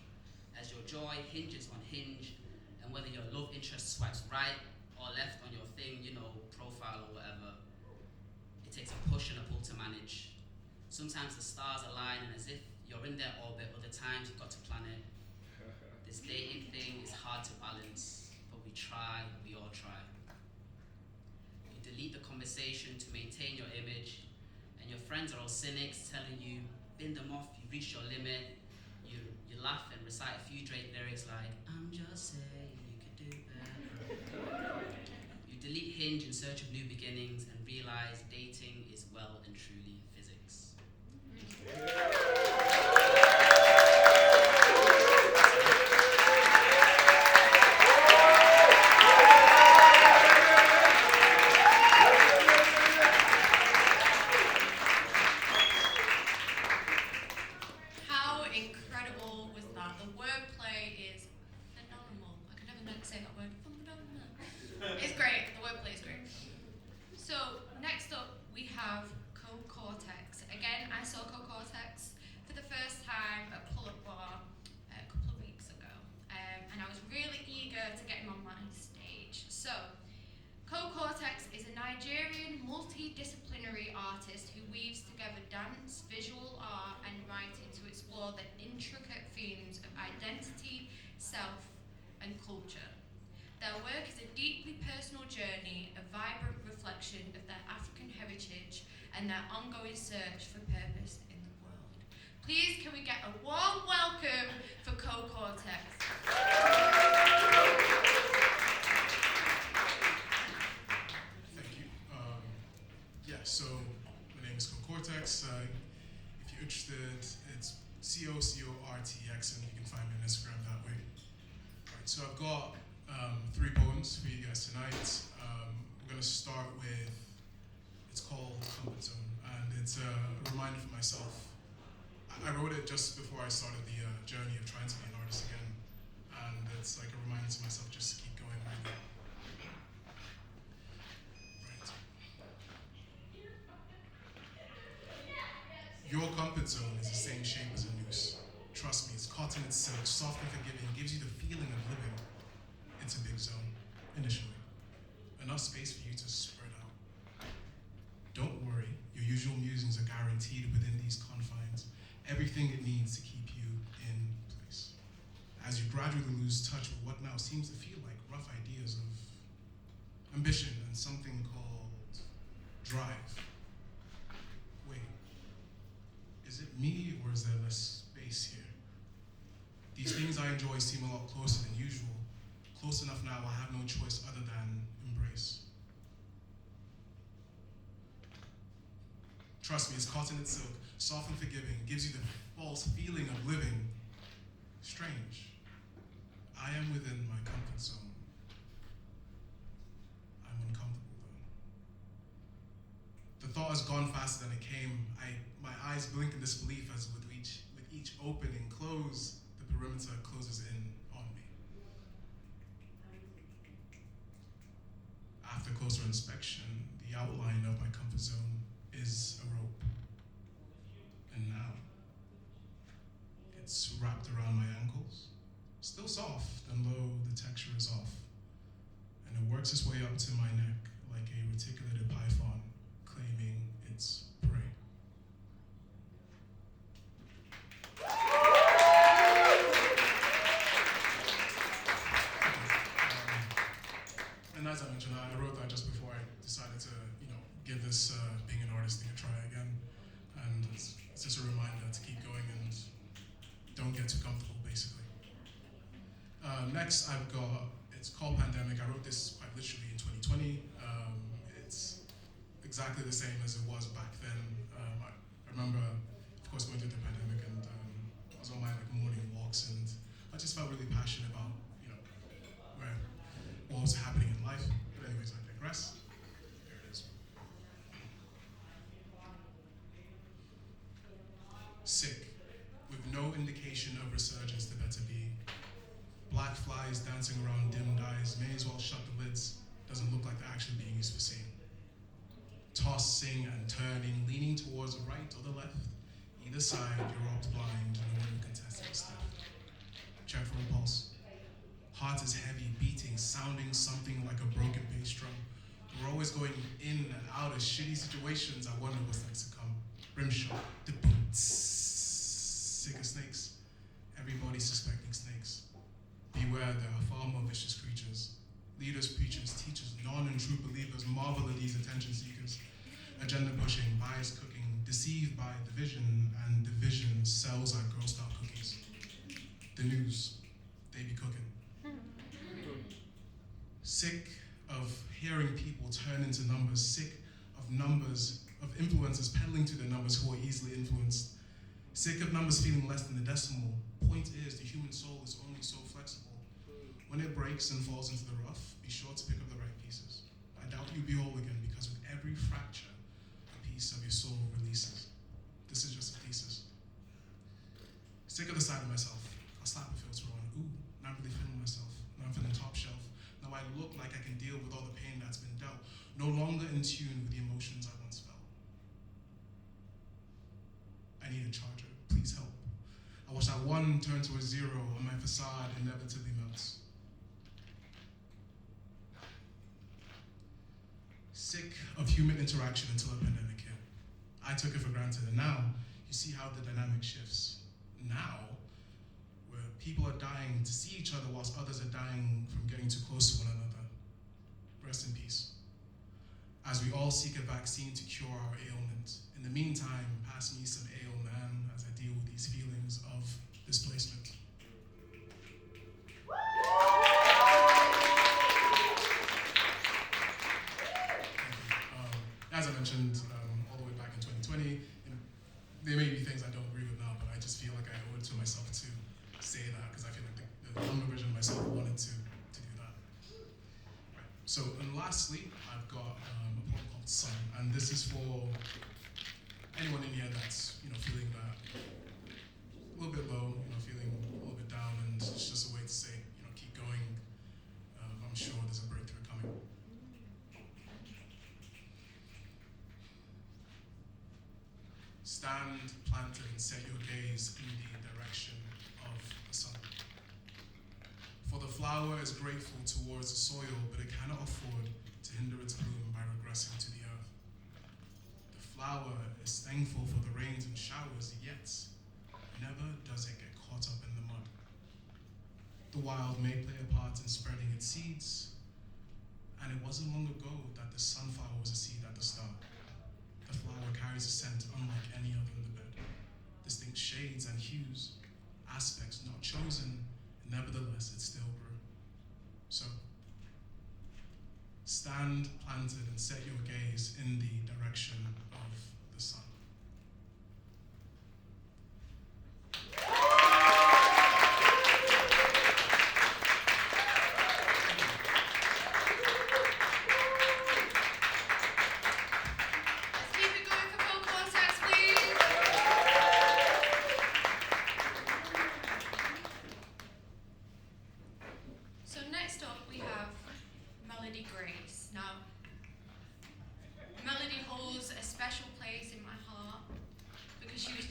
as your joy hinges on Hinge, and whether your love interest swipes right or left on your thing, profile or whatever, it takes a push and a pull to manage. Sometimes the stars align, and as if you're in their orbit, other times you've got to plan it. This dating thing is hard to balance, but we all try. You conversation to maintain your image, and your friends are all cynics telling you, bin them off, you've reached your limit. You laugh and recite a few Drake lyrics like, I'm just saying you could do better. You delete Hinge in search of new beginnings and realize dating is well and truly physics. How incredible was that? The wordplay is phenomenal. I can never say that word. Phenomenal. It's great. The wordplay is great. So next up we have Co-Cortex. Again, I saw Co-Cortex for the first time at Pull-Up Bar a couple of weeks ago, and I was really eager to get him on my stage. So Co-Cortex is a Nigerian multidisciplinary artist who weaves together dance, visual art, and writing to explore the intricate themes of identity, self, and culture. Their work is a deeply personal journey, a vibrant reflection of their African heritage and their ongoing search for purpose in the world. Please, can we get a warm welcome for Co-Cortex? Thank you. So my name is Co-Cortex. If you're interested, it's C-O-C-O-R-T-X, and you can find me on Instagram that way. Alright, so I've got 3 poems for you guys tonight. We're gonna start with, it's called Comfort Zone, and it's a reminder for myself. I wrote it just before I started the journey of trying to be an artist again, and it's like a reminder to myself just to keep going really. Right. Your comfort zone is the same shape as a noose. Trust me, it's cotton, it's silk, soft and forgiving, gives you the feeling of living. It's a big zone, initially. Enough space for you to spread out. Don't worry, your usual musings are guaranteed within these confines. Everything it needs to keep you in place. As you gradually lose touch with what now seems to feel like rough ideas of ambition and something called drive. Wait, is it me or is there less space here? These things I enjoy seem a lot closer than usual. Close enough now, I have no choice other than embrace. Trust me, it's cotton and silk, soft and forgiving, gives you the false feeling of living. Strange. I am within my comfort zone. I'm uncomfortable though. The thought has gone faster than it came. My eyes blink in disbelief as with each open and close, the perimeter closes in on me. After closer inspection, the outline of my comfort zone is a rope. And now, it's wrapped around my ankles. Still soft, and though the texture is off. And it works its way up to my neck like a reticulated python, claiming its prey. And as I mentioned, I wrote that just before I decided to, give this being an artist thing a try again. And it's just a reminder to keep going and don't get too comfortable, basically. Next, I've got, it's called Pandemic. I wrote this quite literally in 2020. It's exactly the same as it was back then. I remember, of course, going through the pandemic, and I was on my morning walks, and I just felt really passionate about, what was happening in life. But anyways, I digress. Here it is. Sick, with no indication of resurgence to better be. Black flies dancing around dimmed eyes, may as well shut the lids. Doesn't look like they're actually being used for seeing. Tossing and turning, leaning towards the right or the left. Either side, you're robbed blind, no one contested a step. Check for a pulse. Heart is heavy, beating, sounding something like a broken bass drum. We're always going in and out of shitty situations. I wonder what's next to come. Rimshot, the beats, sick of snakes. Everybody suspecting snakes. Beware, there are far more vicious creatures. Leaders, preachers, teachers, non and true believers marvel at these attention seekers, agenda pushing, bias cooking, deceived by division, and division sells our Girl Scout cookies. The news, they be cooking. Sick of hearing people turn into numbers, sick of numbers, of influencers peddling to the numbers who are easily influenced, sick of numbers feeling less than the decimal. Point is, the human soul is only so flexible. When it breaks and falls into the rough, be sure to pick up the right pieces. I doubt you'll be whole again, because with every fracture, a piece of your soul releases. This is just a thesis. Sick of the side of myself. I'll slap a filter on. Ooh, not really feeling myself. Now I'm feeling top shelf. Now I look like I can deal with all the pain that's been dealt. No longer in tune with the emotions I once felt. I need a charger. Please help. I watch that one turn to a zero and my facade inevitably melts. Sick of human interaction until a pandemic hit. I took it for granted, and now you see how the dynamic shifts. Now, where people are dying to see each other whilst others are dying from getting too close to one another. Rest in peace. As we all seek a vaccine to cure our ailment. In the meantime, pass me some ale, man, as I deal with these feelings of displacement. As I mentioned, all the way back in 2020, there may be things I don't agree with now, but I just feel like I owe it to myself to say that, because I feel like the younger version of myself wanted to do that. Right. So, and lastly, I've got a poem called Sun, and this is for anyone in here that's feeling that a little bit low, feeling a little bit down, and it's just a way to say, keep going. I'm sure there's a breakthrough coming. Stand planted and set your gaze in the direction of the sun. For the flower is grateful towards the soil, but it cannot afford to hinder its bloom by regressing to the earth. The flower is thankful for the rains and showers, yet never does it get caught up in the mud. The wild may play a part in spreading its seeds, and it wasn't long ago that the sunflower was a seed at the start. The flower carries a scent unlike any other in the bed. Distinct shades and hues, aspects not chosen, nevertheless it still grew. So, stand planted and set your gaze in the direction of the sun.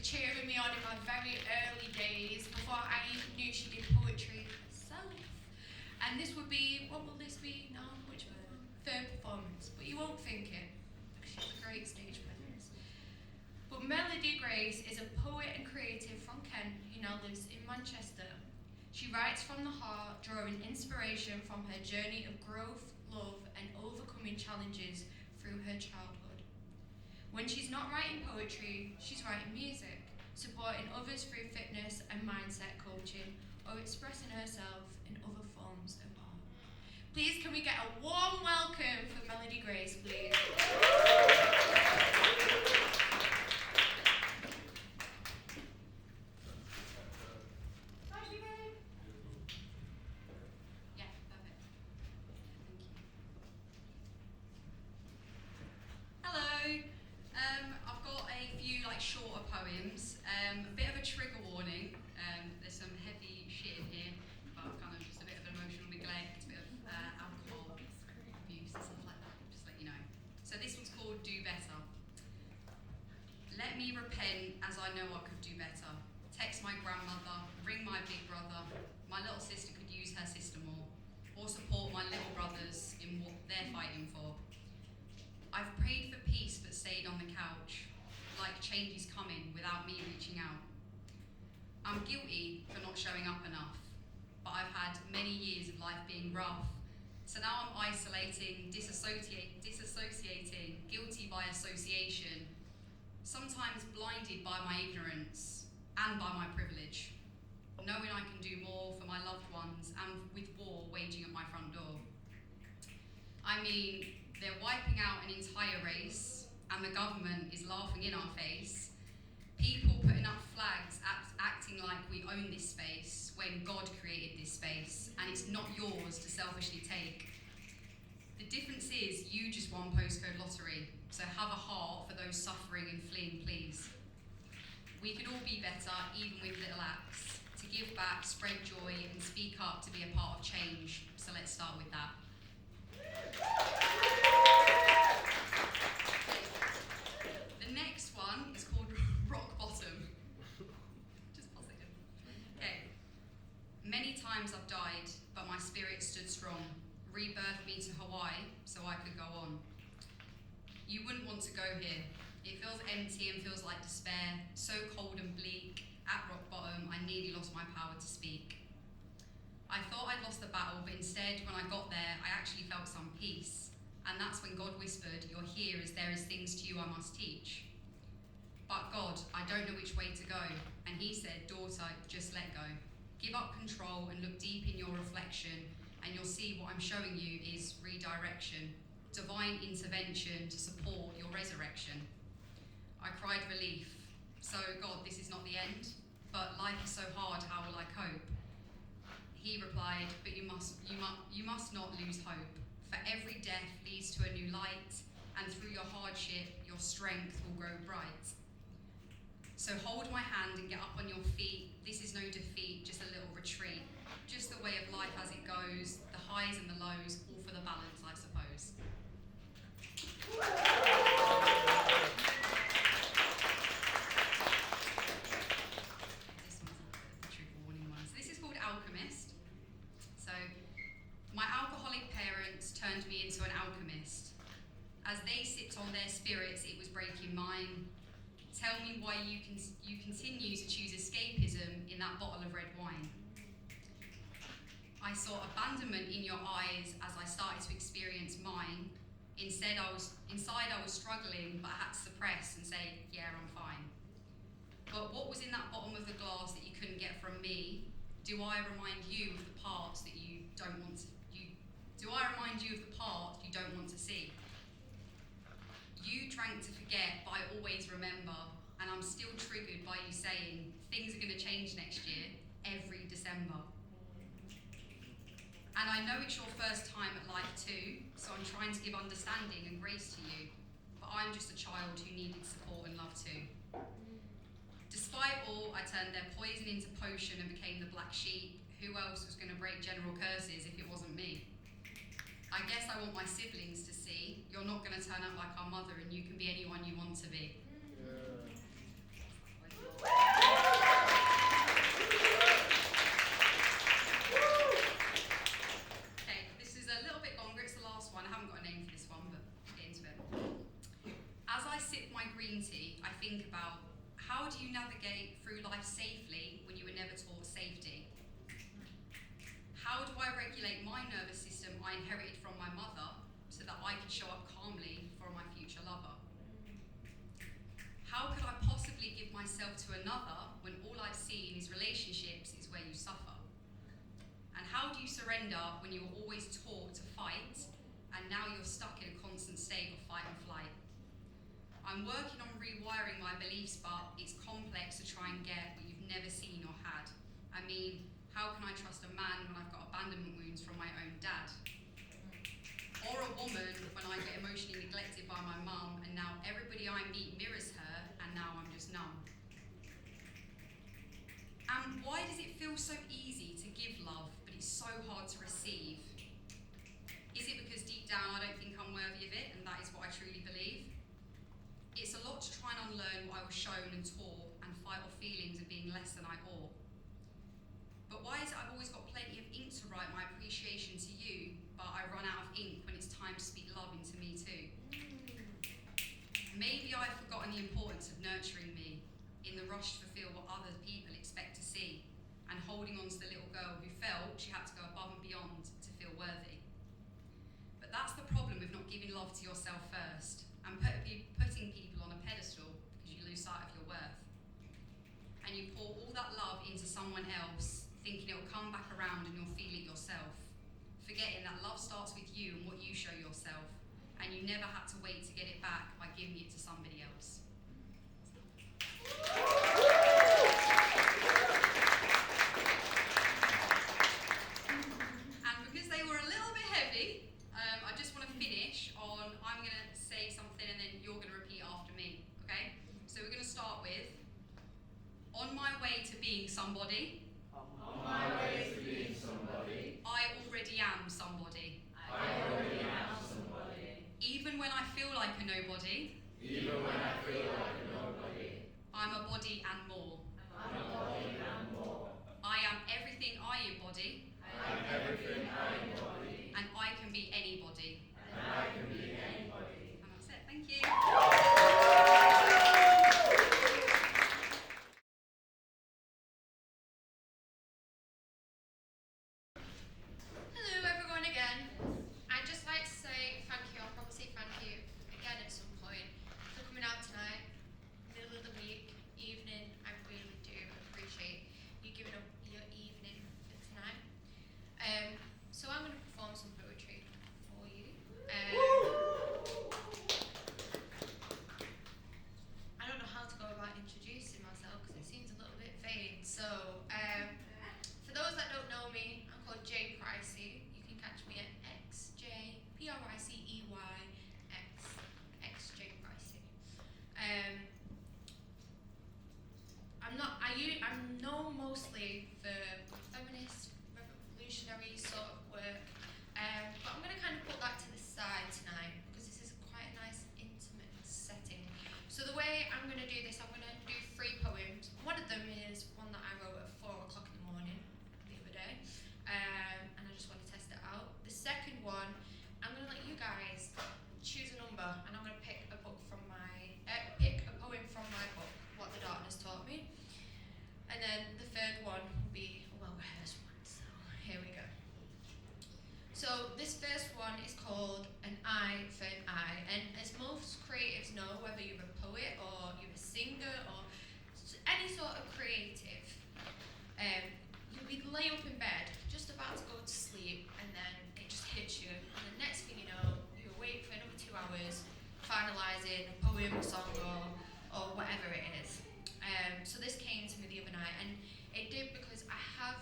Cheering me on in my very early days before I even knew she did poetry herself. And this would be, what will this be now? Which one? Third performance. But you won't think it, because she's a great stage presence. But Melody Grace is a poet and creative from Kent who now lives in Manchester. She writes from the heart, drawing inspiration from her journey of growth, love, and overcoming challenges through her childhood. When she's not writing poetry, she's writing music, supporting others through fitness and mindset coaching, or expressing herself in other forms of art. Please, can we get a warm welcome for Melody Grace, please? Thank you, babe. Yeah, perfect. Thank you. Hello. I've got a few shorter poems. A bit of a trigger warning. There's some heavy shit in here, but kind of just a bit of emotional neglect, a bit of alcohol abuse and stuff like that. Just let you know. So this one's called Do Better. Let me repent as I know I could do better. Text my grandmother, ring my big brother. My little sister could use her sister more, or support my little brothers in what they're fighting for. I've prayed for peace but stayed on the couch, like change is coming without me reaching out. I'm guilty for not showing up enough, but I've had many years of life being rough So now I'm isolating, disassociating, guilty by association, sometimes blinded by my ignorance and by my privilege, knowing I can do more for my loved ones and with war waging at my front door. I mean, they're wiping out an entire race and the government is laughing in our face. People putting up flags acting like we own this space when God created this space and it's not yours to selfishly take. The difference is you just won postcode lottery, so have a heart for those suffering and fleeing, please. We could all be better, even with little acts, to give back, spread joy and speak up to be a part of change. So let's start with that. The next one is called rock bottom. Just pause it. Okay. Many times I've died, but my spirit stood strong, rebirthed me to Hawaii so I could go on. You wouldn't want to go here. It feels empty and feels like despair, so cold and bleak. At rock bottom, I nearly lost my power to speak. I thought I'd lost the battle, but instead, when I got there, I actually felt some peace. And that's when God whispered, "You're here as there is things to you I must teach." But God, I don't know which way to go. And he said, "Daughter, just let go. Give up control and look deep in your reflection, and you'll see what I'm showing you is redirection, divine intervention to support your resurrection." I cried relief. So God, this is not the end, but life is so hard, how will I cope? He replied, "But you must not lose hope. For every death leads to a new light, and through your hardship, your strength will grow bright. So hold my hand and get up on your feet. This is no defeat, just a little retreat. Just the way of life as it goes, the highs and the lows, all for the balance, I suppose." This one's a trigger warning one. So this is called Alchemist. So my alcoholic parents turned me into an alchemist. As they sipped on their spirits, it was breaking mine. Tell me why you continue to choose escapism in that bottle of red wine. I saw abandonment in your eyes as I started to experience mine. Inside I was struggling, but I had to suppress and say, "Yeah, I'm fine." But what was in that bottom of the glass that you couldn't get from me? Do I remind you of the parts that you don't want to? Do I remind you of the part you don't want to see? You drank to forget, but I always remember, and I'm still triggered by you saying things are going to change next year, every December. And I know it's your first time at life too, so I'm trying to give understanding and grace to you, but I'm just a child who needed support and love too. Despite all, I turned their poison into potion and became the black sheep. Who else was going to break general curses if it wasn't me? I guess I want my siblings to see you're not going to turn up like our mother and you can be anyone you want to be. Okay, this is a little bit longer. It's the last one. I haven't got a name for this one, but I'll get into it. As I sip my green tea, I think about how do you navigate through life safely when you were never taught safety? How do I regulate my nervous system I inherited from my mother so that I could show up calmly for my future lover? How could I possibly give myself to another when all I've seen is relationships is where you suffer? And how do you surrender when you were always taught to fight and now you're stuck in a constant state of fight and flight? I'm working on rewiring my beliefs, but it's complex to try and get what you've never seen or had. I mean, how can I trust a man when I've got abandonment wounds from my own dad? Or a woman when I get emotionally neglected by my mum and now everybody I meet mirrors her and now I'm just numb? And why does it feel so easy to give love, but it's so hard to receive? Is it because deep down I don't think I'm worthy of it and that is what I truly believe? It's a lot to try and unlearn what I was shown and taught and fight off feelings of being less than I ought. But why is it I've always got plenty of ink to write my appreciation to you, but I run out of ink when it's time to speak love into me too? Maybe I've forgotten the importance of nurturing me in the rush to fulfill what other people expect to see and holding on to the little girl who felt she had to go above and beyond to feel worthy. But that's the problem with not giving love to yourself first and putting people on a pedestal because you lose sight of your worth. And you pour all that love into someone else, thinking it'll come back around and you'll feel it yourself, forgetting that love starts with you and what you show yourself, and you never had to wait to get it back by giving it to somebody else. And because they were a little bit heavy, I just want to finish on, I'm going to say something and then you're going to repeat after me, okay? So we're going to start with, on my way to being somebody. On my way to being somebody. I already am somebody. I already am somebody. Even when I feel like a nobody. Even when I feel like a nobody. I'm a body and more. I'm a body and more. I am everything I embody. I am everything I embody. And I can be anybody. And I can be anybody. And that's it. Thank you. Hello everyone again. I'd just like to say thank you. I'll probably say thank you again at some point for coming out tonight, middle of the week, evening. I really do appreciate you giving up your evening for tonight. So I'm going to perform some poetry for you. I don't know how to go about introducing myself because it seems a little bit vague. So for those that don't know me, I'm called J. Pricey. You can catch me at XJ Pricey. I'm known mostly for feminist, revolutionary sort of work, but I'm going to kind of put that to the side tonight because this is quite a nice intimate setting. So the way I'm going to do this, I'm going to do 3 poems. One of them is one that I wrote at 4 o'clock in the morning the other day, and I just want to test it out. The second one, I'm going to let you guys choose a number, and I'm going to pick a poem from my book, What the Darkness Taught Me. And then the third one will be a well-rehearsed one, so here we go. So this first one is called An Eye for an Eye, and as most creatives know, whether you're a poet or you're a singer or any sort of creative, you'll be lay up in bed, just about to go to sleep, and then it just hits you, and the next thing you know, you're awake for another 2 hours, finalising a poem, a song, or whatever it is. So this came to me the other night, and it did because I have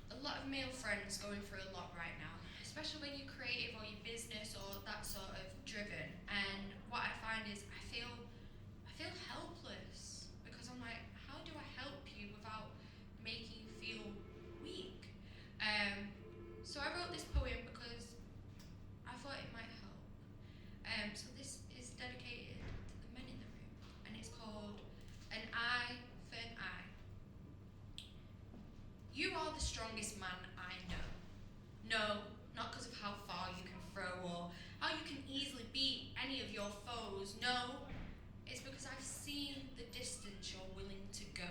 a lot of male friends going through a lot right now, especially when you're creative or your business or that sort of driven. And what I find is I feel helpless because I'm like, how do I help you without making you feel weak? So I wrote this poem because I thought it might help. So this is dedicated to the men in the room, and it's called An Eye for an Eye. You are the strongest man I know. No, not because of how far you can throw or how you can easily beat any of your foes. No, it's because I've seen the distance you're willing to go.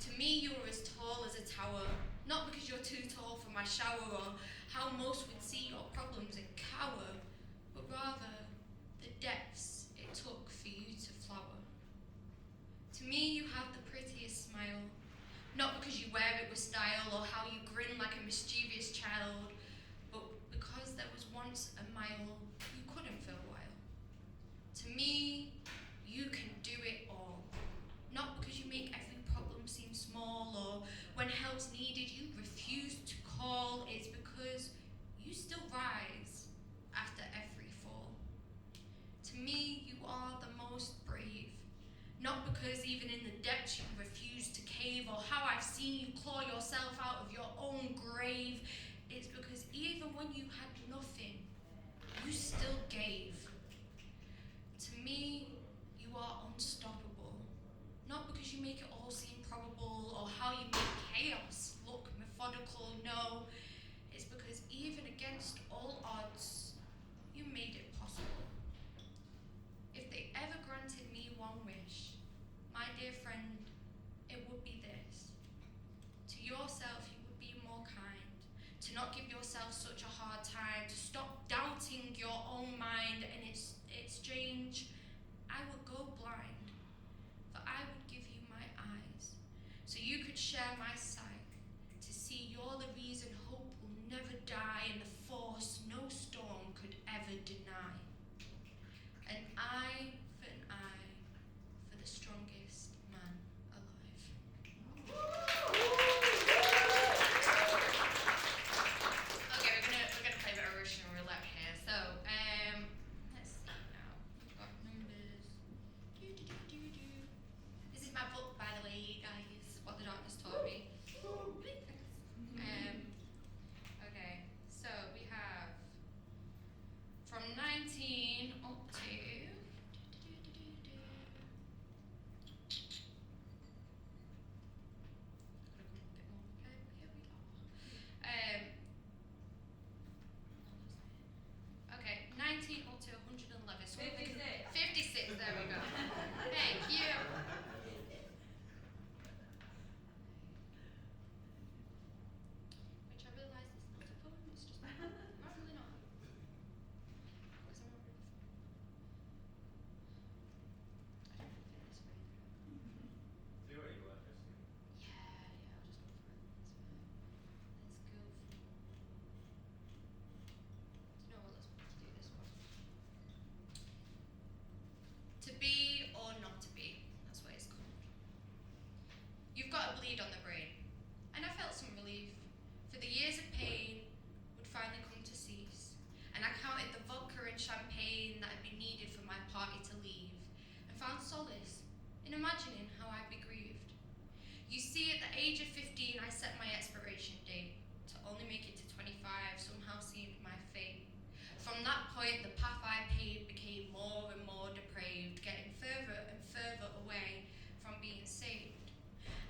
To me, you are as tall as a tower, not because you're too tall for my shower or how most would see your problems and cower, but rather the depths it took for you to flower. To me, you have the prettiest smile, not because you wear it with style or how you grin like a mischievous child, but because there was once a mile you couldn't for a while. To me, you can do it all, not because you make every problem seem small or when help's needed you refuse to call. It's because you still rise after every fall. To me, you are the most brave, not because even in the depths you refuse to cave or how I've seen you claw yourself out of your own grave. It's because even when you had nothing, you still gave. To me, you are unstoppable, not because you make it all seem probable or how you make chaos look methodical. No, it's because even against all odds, you made it possible. If they ever granted me one wish, my dear friend, it would be this. To yourself, you would be more kind, to not give yourself such a hard time. imagining how I'd be grieved. You see, at the age of 15, I set my expiration date. To only make it to 25 somehow seemed my fate. From that point, the path I paved became more and more depraved, getting further and further away from being saved.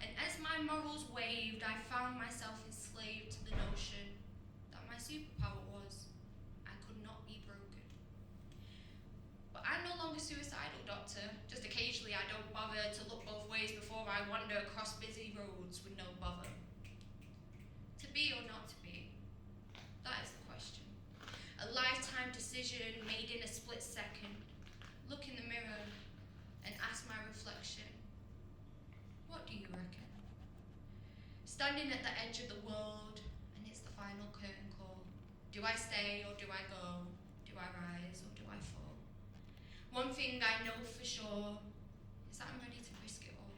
And as my morals waved, I found myself enslaved to the notion that my superpower was I could not be broken. But I'm no longer suicidal, doctor. Just occasionally I don't bother to look both ways before I wander across busy roads with no bother. To be or not to be, that is the question. A lifetime decision made in a split second. Look in the mirror and ask my reflection, what do you reckon? Standing at the edge of the world, and it's the final curtain call. Do I stay or do I go? Do I rise or do I fall? One thing I know for sure is that I'm ready to risk it all.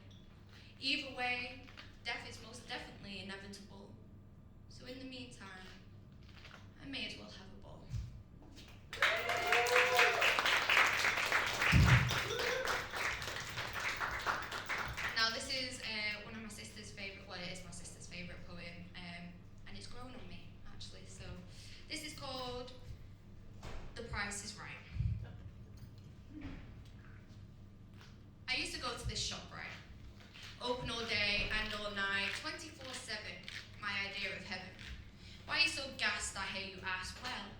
Either way, death is most definitely inevitable. So in the meantime, I may as well have a ball. Now this is one of my sister's favourite, well it is my sister's favourite poem, and it's grown on me actually. So this is called The Price is Right. I used to go to this shop, right? Open all day and all night, 24/7, my idea of heaven. Why are you so gassed, I hear you ask? Well,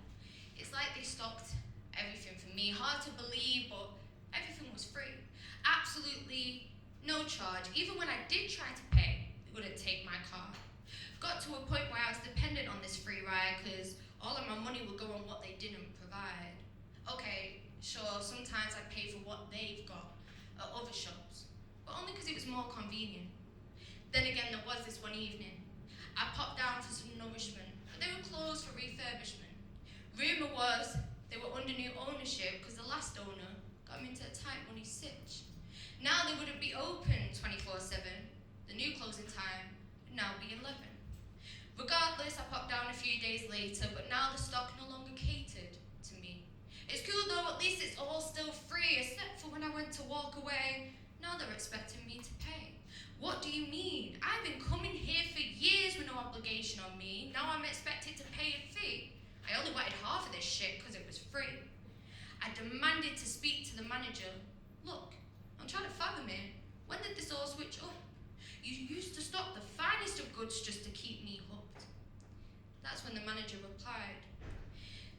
it's like they stocked everything for me. Hard to believe, but everything was free. Absolutely no charge. Even when I did try to pay, they wouldn't take my card. Got to a point where I was dependent on this free ride because all of my money would go on what they didn't provide. Okay, sure, sometimes I pay for what they've got at other shops, but only because it was more convenient. Then again, there was this one evening. I popped down for some nourishment, but they were closed for refurbishment. Rumour was they were under new ownership because the last owner got them into a tight money sitch. Now they wouldn't be open 24/7. The new closing time would now be 11. Regardless, I popped down a few days later, but now the stock no longer catered to me. It's cool though, at least it's all still free, except for when I went to walk away. Now they're expecting me to pay. What do you mean? I've been coming here for years with no obligation on me. Now I'm expected to pay a fee. I only wanted half of this shit because it was free. I demanded to speak to the manager. Look, I'm trying to fathom it. When did this all switch up? You used to stock the finest of goods just to keep me hooked. That's when the manager replied.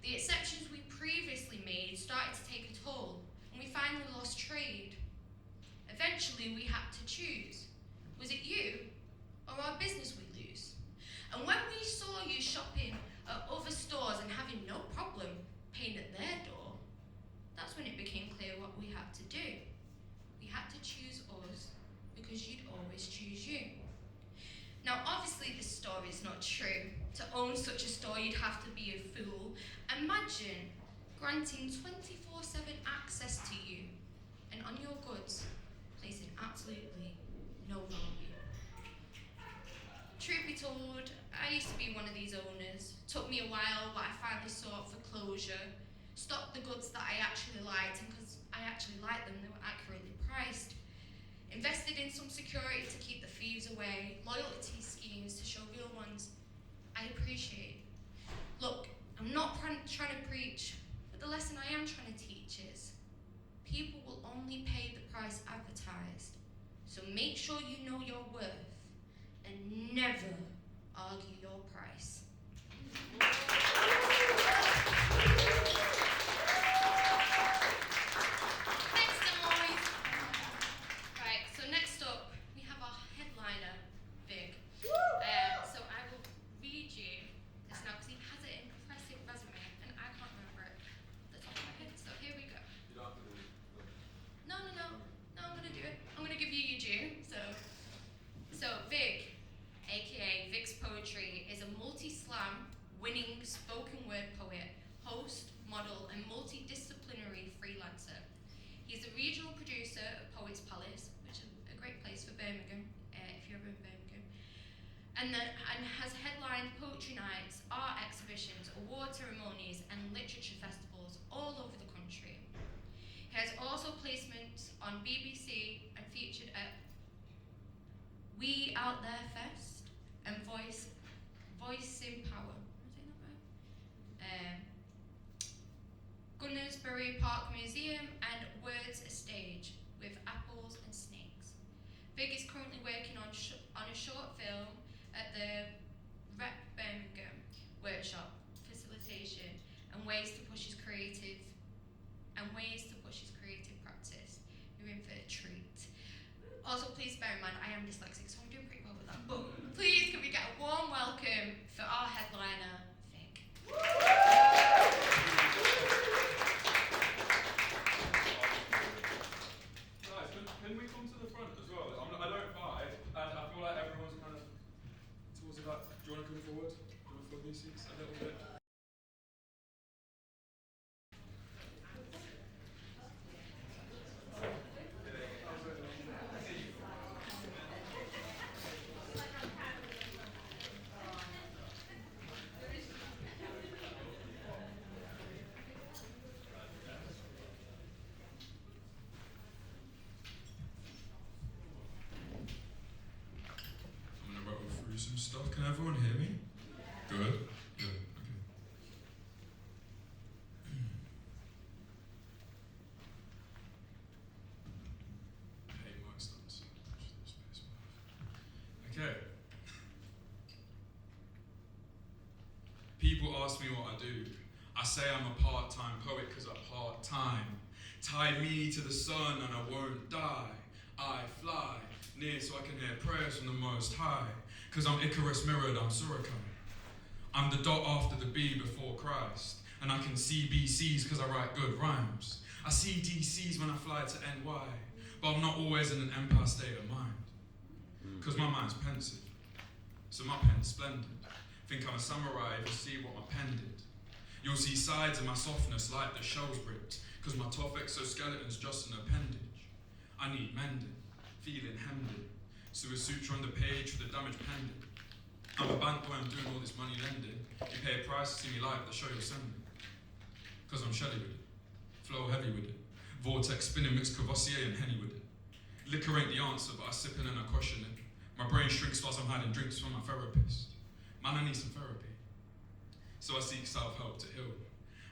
The exceptions we previously made started to take a toll, and we finally lost trade. Eventually, we had to choose. Was it you or our business we lose? And when we saw you shopping at other stores and having no problem paying at their door, that's when it became clear what we had to do. We had to choose us because you'd always choose you. Now, obviously, this story is not true. To own such a store, you'd have to be a fool. Imagine granting 24/7 access to you and on your goods, placing absolutely no value. Truth be told, I used to be one of these owners. Took me a while, but I finally sought for closure. Stocked the goods that I actually liked, and because I actually liked them, they were accurately priced. Invested in some security to keep the thieves away, loyalty schemes to show real ones I appreciate. Look, I'm not trying to preach, but the lesson I am trying to teach is people will only pay the price advertised. So make sure you know your worth and never argue your price. Thanks, guys. Right, so next up, we have our headliner, Big. So I will read you this now because he has an impressive resume and I can't remember it off the top of my head. So here we go. You don't have to do it. No, I'm gonna do it. I'm gonna give you your due. So Vic, aka Vic's Poetry, is a multi-slam winning spoken word poet, host, model, and multidisciplinary freelancer. He's a regional producer of Poets Palace, which is a great place for Birmingham, if you're ever in Birmingham, and has headlined poetry nights, art exhibitions, award ceremonies, and literature festivals all over the country. He has also placements on BBC and featured at We Out There Fest and Voice in Power. Am I saying that right? Gunnersbury Park Museum and Words Stage with Apples and Snakes. Vig is currently working on a short film at the Rep Birmingham workshop, facilitation and ways to push his creative practice. You're in for a treat. Also, please bear in mind I am dyslexic, so I'm doing pretty well with that. But please, can we get a warm welcome for our headliner, Vig? Guys, can we come to the front as well? I don't mind, and I feel like everyone's kind of towards the back. Do you want to come forward? Do you want to fill these seats a little bit? I'm going to rattle through some stuff. Can everyone hear me? Good? Yeah, okay. Hey, Mike's done so much. Okay. People ask me what I do. I say I'm a part-time poet because I'm part-time. Tie me to the sun and I won't die. I fly near so I can hear prayers from the Most High. Cause I'm Icarus mirrored, I'm Surakai. I'm the dot after the B before Christ. And I can see BCs cause I write good rhymes. I see DCs when I fly to NY. But I'm not always in an empire state of mind. Cause my mind's pensive. So my pen's splendid. Think I'm a samurai if you see what my pen did. You'll see sides of my softness like the shell's ripped. Cause my tough exoskeleton's just an appendage. I need mending, feeling hemmed in. So a suture on the page for the damaged pendant. I'm a bank boy, I'm doing all this money lending. You pay a price to see me live, the show you're sending. Cause I'm Shelly with it, flow heavy with it. Vortex spinning, mixed Cavassier and Henny with it. Liquor ain't the answer, but I sip in and I question it. My brain shrinks whilst I'm hiding drinks from my therapist. Man, I need some therapy. So I seek self-help to heal.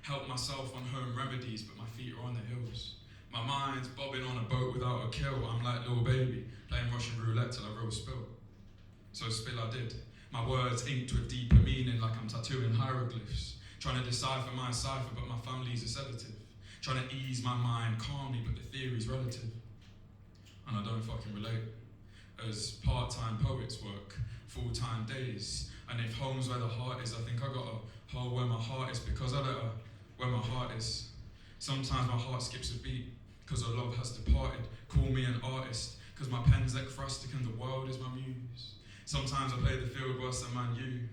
Help myself on home remedies, but my feet are on the hills. My mind's bobbing on a boat without a kill. I'm like little baby, playing Russian roulette till I roll spill. So spill I did. My words inked with deeper meaning like I'm tattooing hieroglyphs. Trying to decipher my cipher, but my family's a sedative. Trying to ease my mind calmly, but the theory's relative. And I don't fucking relate. As part-time poets work, full-time days. And if home's where the heart is, I think I got a hole where my heart is because I let her where my heart is. Sometimes my heart skips a beat because her love has departed. Call me an artist because my pen's ekphrastic and the world is my muse. Sometimes I play the field worse than Man U.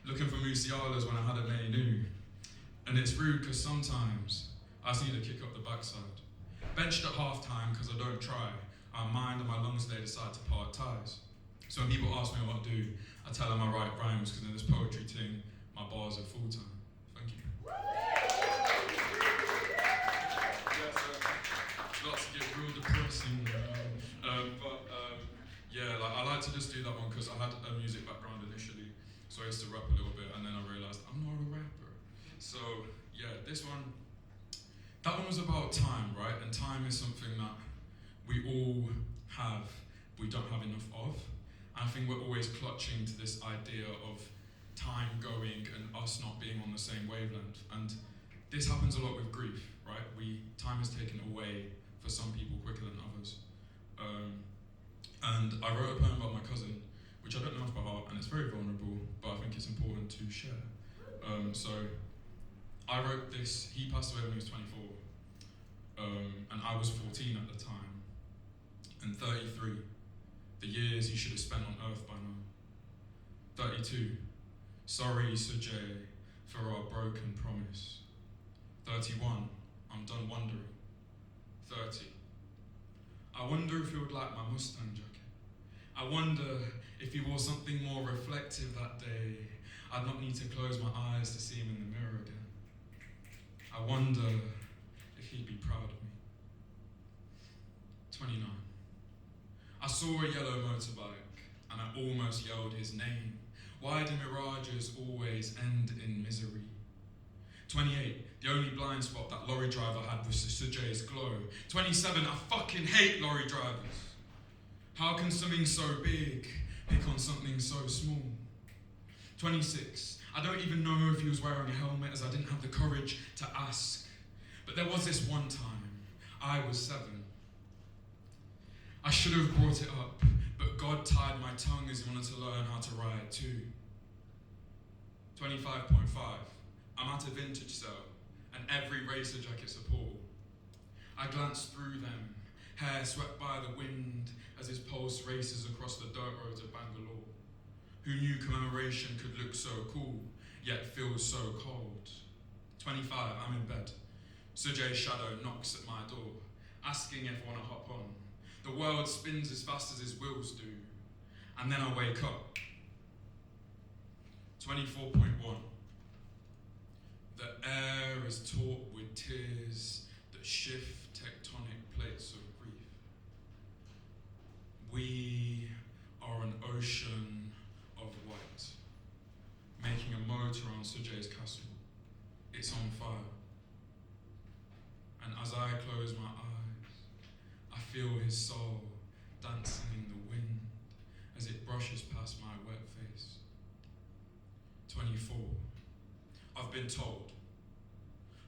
Looking for Musiala's when I had a menu. And it's rude because sometimes I see the kick up the backside. Benched at half-time because I don't try. My mind and my lungs, they decide to part ties. So when people ask me what I do, I tell them I write rhymes because in this poetry thing, my bars are full-time. Thank you. Starts to get real depressing. Yeah, like I like to just do that one because I had a music background initially, so I used to rap a little bit, and then I realised I'm not a rapper. So yeah, this one, that one was about time, right? And time is something that we all have, we don't have enough of. And I think we're always clutching to this idea of time going and us not being on the same wavelength. And this happens a lot with grief, right? Time is taken away for some people quicker than others. And I wrote a poem about my cousin, which I don't know off by heart, and it's very vulnerable, but I think it's important to share. So I wrote this, he passed away when he was 24, and I was 14 at the time, and 33, the years you should have spent on earth by now. 32, sorry Sujay for our broken promise. 31, I'm done wondering. 30, I wonder if you would like my Mustang jacket. I wonder if he wore something more reflective that day. I'd not need to close my eyes to see him in the mirror again. I wonder if he'd be proud of me. 29, I saw a yellow motorbike, and I almost yelled his name. Why do mirages always end in misery? 28, the only blind spot that lorry driver had was Sujay's glow. 27, I fucking hate lorry drivers. How can something so big pick on something so small? 26, I don't even know if he was wearing a helmet as I didn't have the courage to ask. But there was this one time, I was 7. I should have brought it up, but God tied my tongue as he wanted to learn how to ride too. 25.5, I'm at a vintage sale, and every racer jacket support. I glanced through them, hair swept by the wind as his pulse races across the dirt roads of Bangalore. Who knew commemoration could look so cool, yet feel so cold? 25, I'm in bed. Sujay's shadow knocks at my door, asking if I want to hop on. The world spins as fast as his wheels do, and then I wake up. 24.1. The air is taut with tears that shift tectonic plates of grief. We are an ocean of white, making a motor on Sujay's castle. It's on fire. And as I close my eyes, I feel his soul dancing in the wind as it brushes past my wet face. 24. I've been told.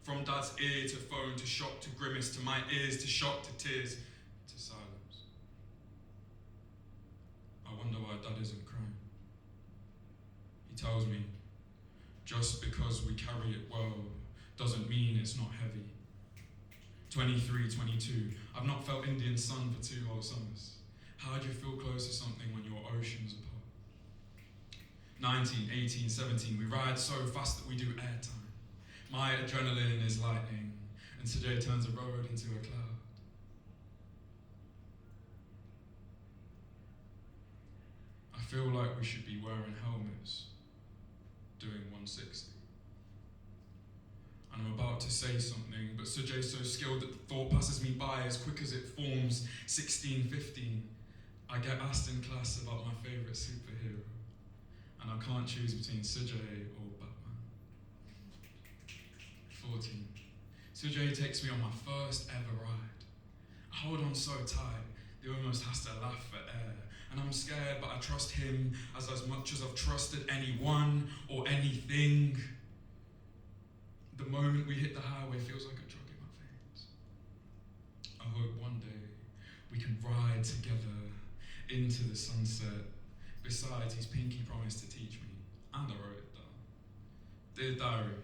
From dad's ear to phone to shock to grimace to my ears to shock to tears to silence. I wonder why dad isn't crying. He tells me, just because we carry it well doesn't mean it's not heavy. 23, 22, I've not felt Indian sun for 2 whole summers. How do you feel close to something when you're oceans apart? 19, 18, 17, we ride so fast that we do airtime. My adrenaline is lightning, and today turns a road into a cloud. I feel like we should be wearing helmets, doing 160. And I'm about to say something, but Sujay's so skilled that the thought passes me by as quick as it forms. 16, 15, I get asked in class about my favourite superhero, and I can't choose between Sujay or Batman. 14, Sujay takes me on my first ever ride. I hold on so tight, he almost has to laugh for air. And I'm scared, but I trust him as much as I've trusted anyone or anything. The moment we hit the highway feels like a drug in my veins. I hope one day we can ride together into the sunset. Besides, his pinky promised to teach me, and I wrote it down. Dear diary,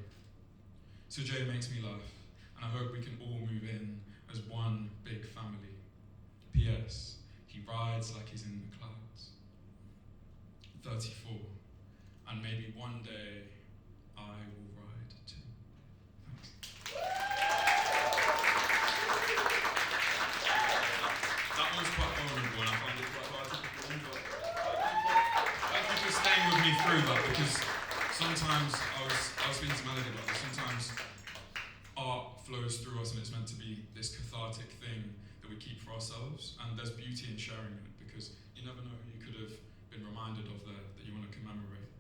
Sujay makes me laugh, and I hope we can all move in as one big family. P.S. He rides like he's in the clouds. 34, and maybe one day I will ride too. Thanks. That was quite vulnerable, and I found it quite hard to believe. Thank you for staying with me through that, because sometimes I was speaking to Melody about this. Sometimes art flows through us, and it's meant to be this cathartic thing that we keep for ourselves, and there's beauty in sharing it, because you never know who you could have been reminded of there that you want to commemorate,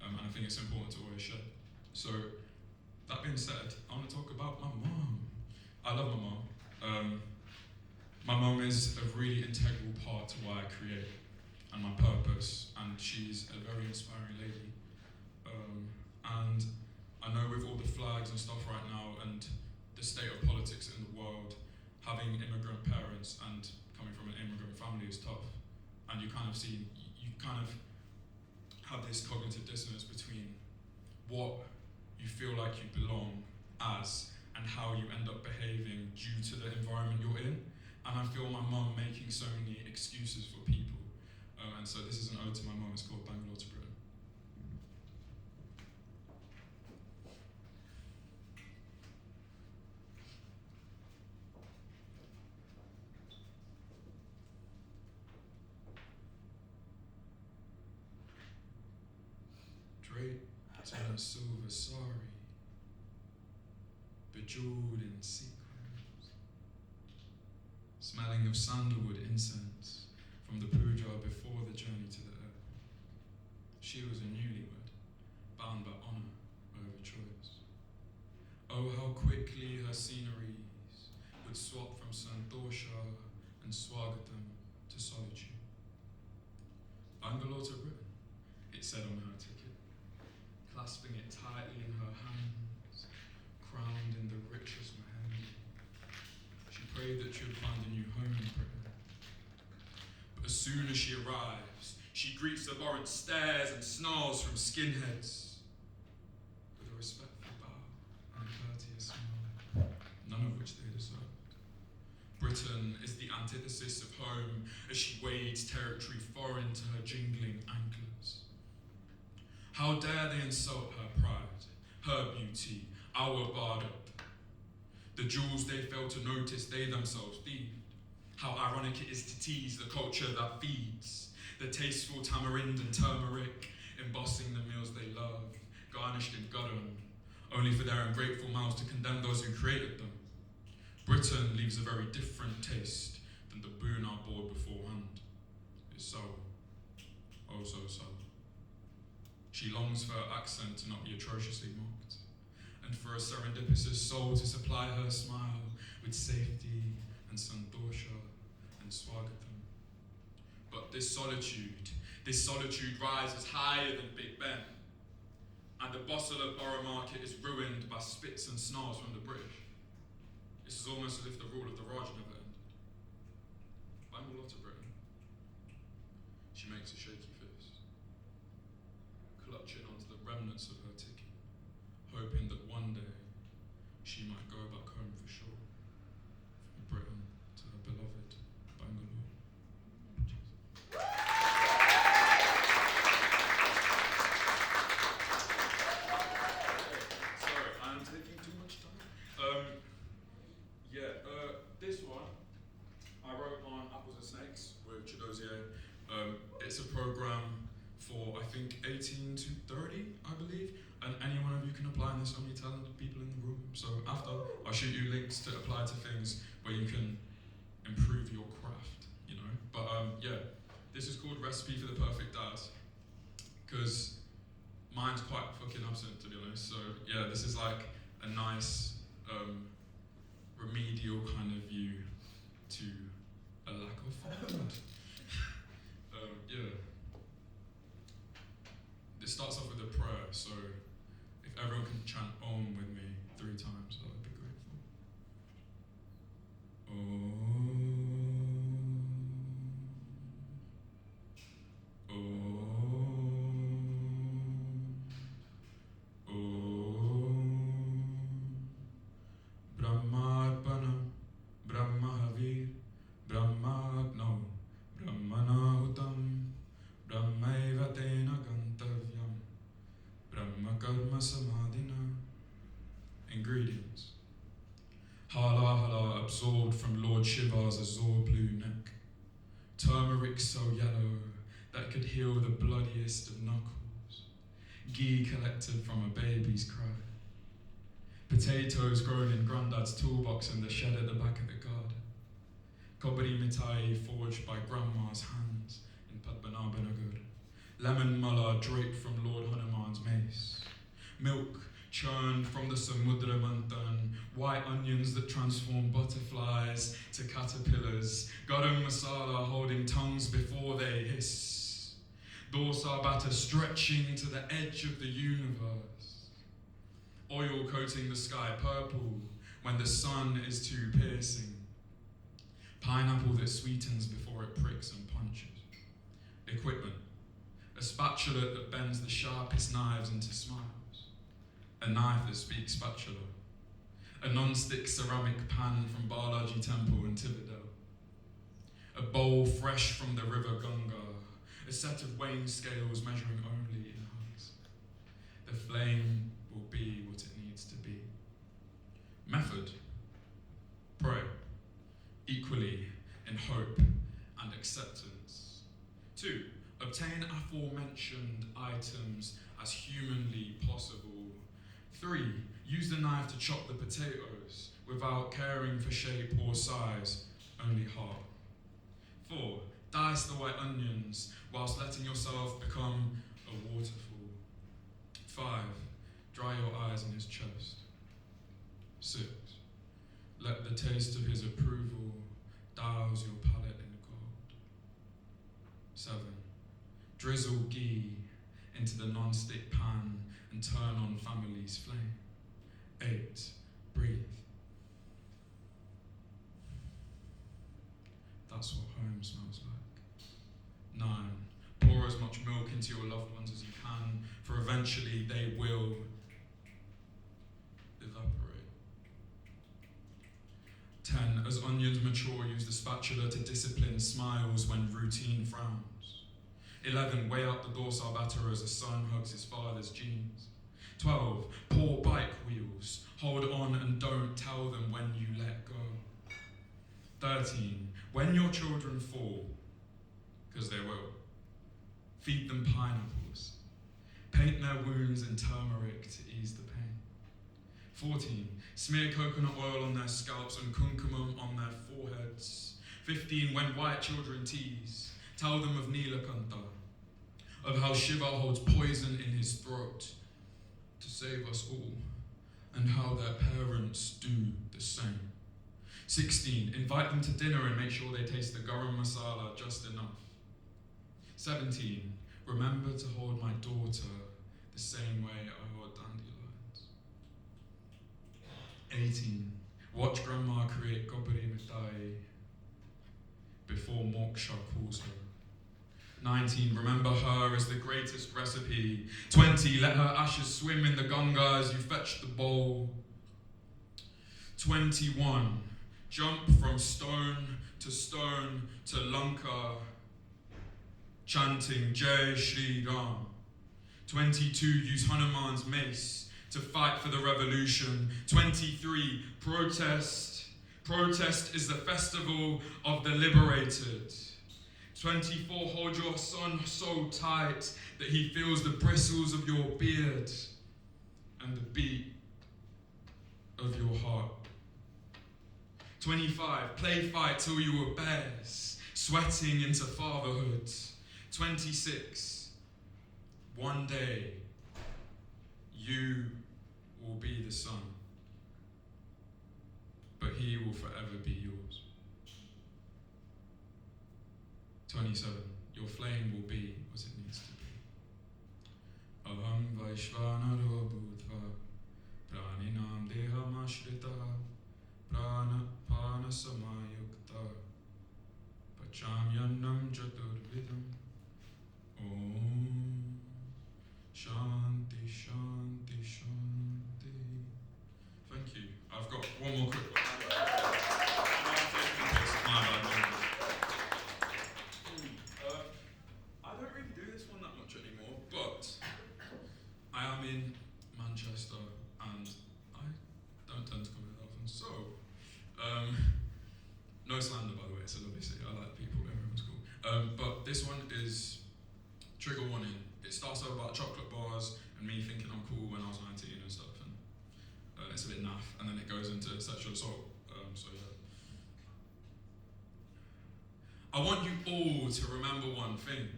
and I think it's important to always share. So, that being said, I want to talk about my mom. I love my mom. My mom is a really integral part to why I create and my purpose, and she's a very inspiring lady. And I know with all the flags and stuff right now and the state of politics in the world, having immigrant parents and coming from an immigrant family is tough. And you kind of have this cognitive dissonance between what you feel like you belong as and how you end up behaving due to the environment you're in. And I feel my mum making so many excuses for people. And so this is an ode to my mum. It's called Bangalore to Britain. Draped in a silver sari, bejeweled in sequins, smelling of sandalwood incense from the puja before the journey to the earth. She was a newlywed, bound by honour over choice. Oh, how quickly her sceneries would swap from Santosha and Swagatam to solitude. Bangalore to Britain, it said on her ticket, clasping it tightly in her hands, crowned in the richest mehendi. She prayed that she would find a new home in Britain. But as soon as she arrives, she greets the abhorrent stares and snarls from skinheads with a respectful bow and a courteous smile, none of which they deserved. Britain is the antithesis of home as she wades territory foreign to her jingling anklets. How dare they insult her pride, her beauty, our Bharat? The jewels they fail to notice, they themselves thieved. How ironic it is to tease the culture that feeds, the tasteful tamarind and turmeric, embossing the meals they love, garnished in garam, only for their ungrateful mouths to condemn those who created them. Britain leaves a very different taste than the boon our board beforehand. It's sour, oh so sour. She longs for her accent to not be atrociously mocked, and for a serendipitous soul to supply her smile with safety and santosha and swagatam. But this solitude rises higher than Big Ben, and the bustle of Borough Market is ruined by spits and snarls from the British. This is almost as if the rule of the Raj never ended. Bangalore to Britain. She makes a shaky fist, clutching onto the remnants of her ticket, hoping that one day she might go back home for sure. From Britain to her beloved Bangalore. Sorry, I'm taking too much time. This one I wrote on Apples and Snakes with Chidozie. It's a program for, I think, 18 to 30, I believe, and any one of you can apply, and there's so many talented people in the room. So after, I'll shoot you links to apply to things where you can improve your craft, you know. But this is called Recipe for the Perfect Dad, because mine's quite fucking absent, to be honest. So yeah, this is like a nice remedial kind of view to a lack of fun. This starts off with a prayer, so if everyone can chant Om with me 3 times, I would be grateful. Brahmarpanam, Brahmahavir, Brahmagno, Brahmanahutam, Brahmaiva tena gantavyam, Brahmakarma samadhina. Ingredients. Hala hala absorbed from Lord Shiva's azure blue neck. Turmeric so yellow that could heal the bloodiest of knuckles. Ghee collected from a baby's cry. Potatoes grown in Grandad's toolbox in the shed at the back of the garden. Kobri mitai forged by Grandma's hands in Padmanabhanagar. Lemon mullah draped from Lord Hanuman's mace. Milk churned from the Samudra Manthan. White onions that transform butterflies to caterpillars. Garam masala holding tongues before they hiss. Dosa batter stretching to the edge of the universe. Oil coating the sky purple when the sun is too piercing. Pineapple that sweetens before it pricks and punches. Equipment. A spatula that bends the sharpest knives into smiles. A knife that speaks spatula. A non-stick ceramic pan from Balaji Temple in Tibidel. A bowl fresh from the river Ganga. A set of weighing scales measuring only in hugs. The flame will be what it needs to be. Method. Pray. Equally in hope and acceptance. 2. Obtain aforementioned items as humanly possible. 3. Use the knife to chop the potatoes without caring for shape or size, only heart. 4. dice the white onions whilst letting yourself become a waterfall. 5. Dry your eyes on his chest. 6. Let the taste of his approval douse your palate in gold. 7. Drizzle ghee into the non-stick pan and turn on family's flame. 8. Breathe. That's what home smells like. 9. Pour as much milk into your loved ones as you can, for eventually they will evaporate. 10. As onions mature, use the spatula to discipline smiles when routine frowns. 11. Weigh out the dorsal as a son hugs his father's jeans. 12. Pour bike wheels. Hold on and don't tell them when you let go. 13. When your children fall, because they will, feed them pineapples. Paint their wounds in turmeric to ease the pain. 14. Smear coconut oil on their scalps and kumkumam on their foreheads. 15. When white children tease, tell them of Nilakanta, of how Shiva holds poison in his throat to save us all, and how their parents do the same. 16. Invite them to dinner and make sure they taste the garam masala just enough. 17. Remember to hold my daughter the same way I hold dandelions. 18. Watch grandma create gobri mitai before moksha calls her. 19. Remember her as the greatest recipe. 20. Let her ashes swim in the Ganga as you fetch the bowl. 21. Jump from stone to Lanka, chanting Jai Shri Ram. 22. Use Hanuman's mace to fight for the revolution. 23. Protest. Protest is the festival of the liberated. 24. Hold your son so tight that he feels the bristles of your beard and the beat of your heart. 25. Play fight till you were bears, sweating into fatherhood. 26. One day, you will be the sun, but he will forever be yours. 27. Your flame will be what it needs to be. Aham Vaishvanaro Bhutva Praninam Dehamashrita Prana Pana Samayukta Pachamyanam Chaturvidam Om Shanti Shanti Shanti. Thank you. I've got one more quick one. I don't really do this one that much anymore, but I am in Manchester and I don't tend to come in often, so no slander, by the way. It's a lovely city. I like the people. Everyone's cool. But this one is trigger warning. It starts out about chocolate bars and me thinking I'm cool when I was 19 and stuff, and it's a bit naff, and then it goes into sexual assault. So yeah. I want you all to remember one thing.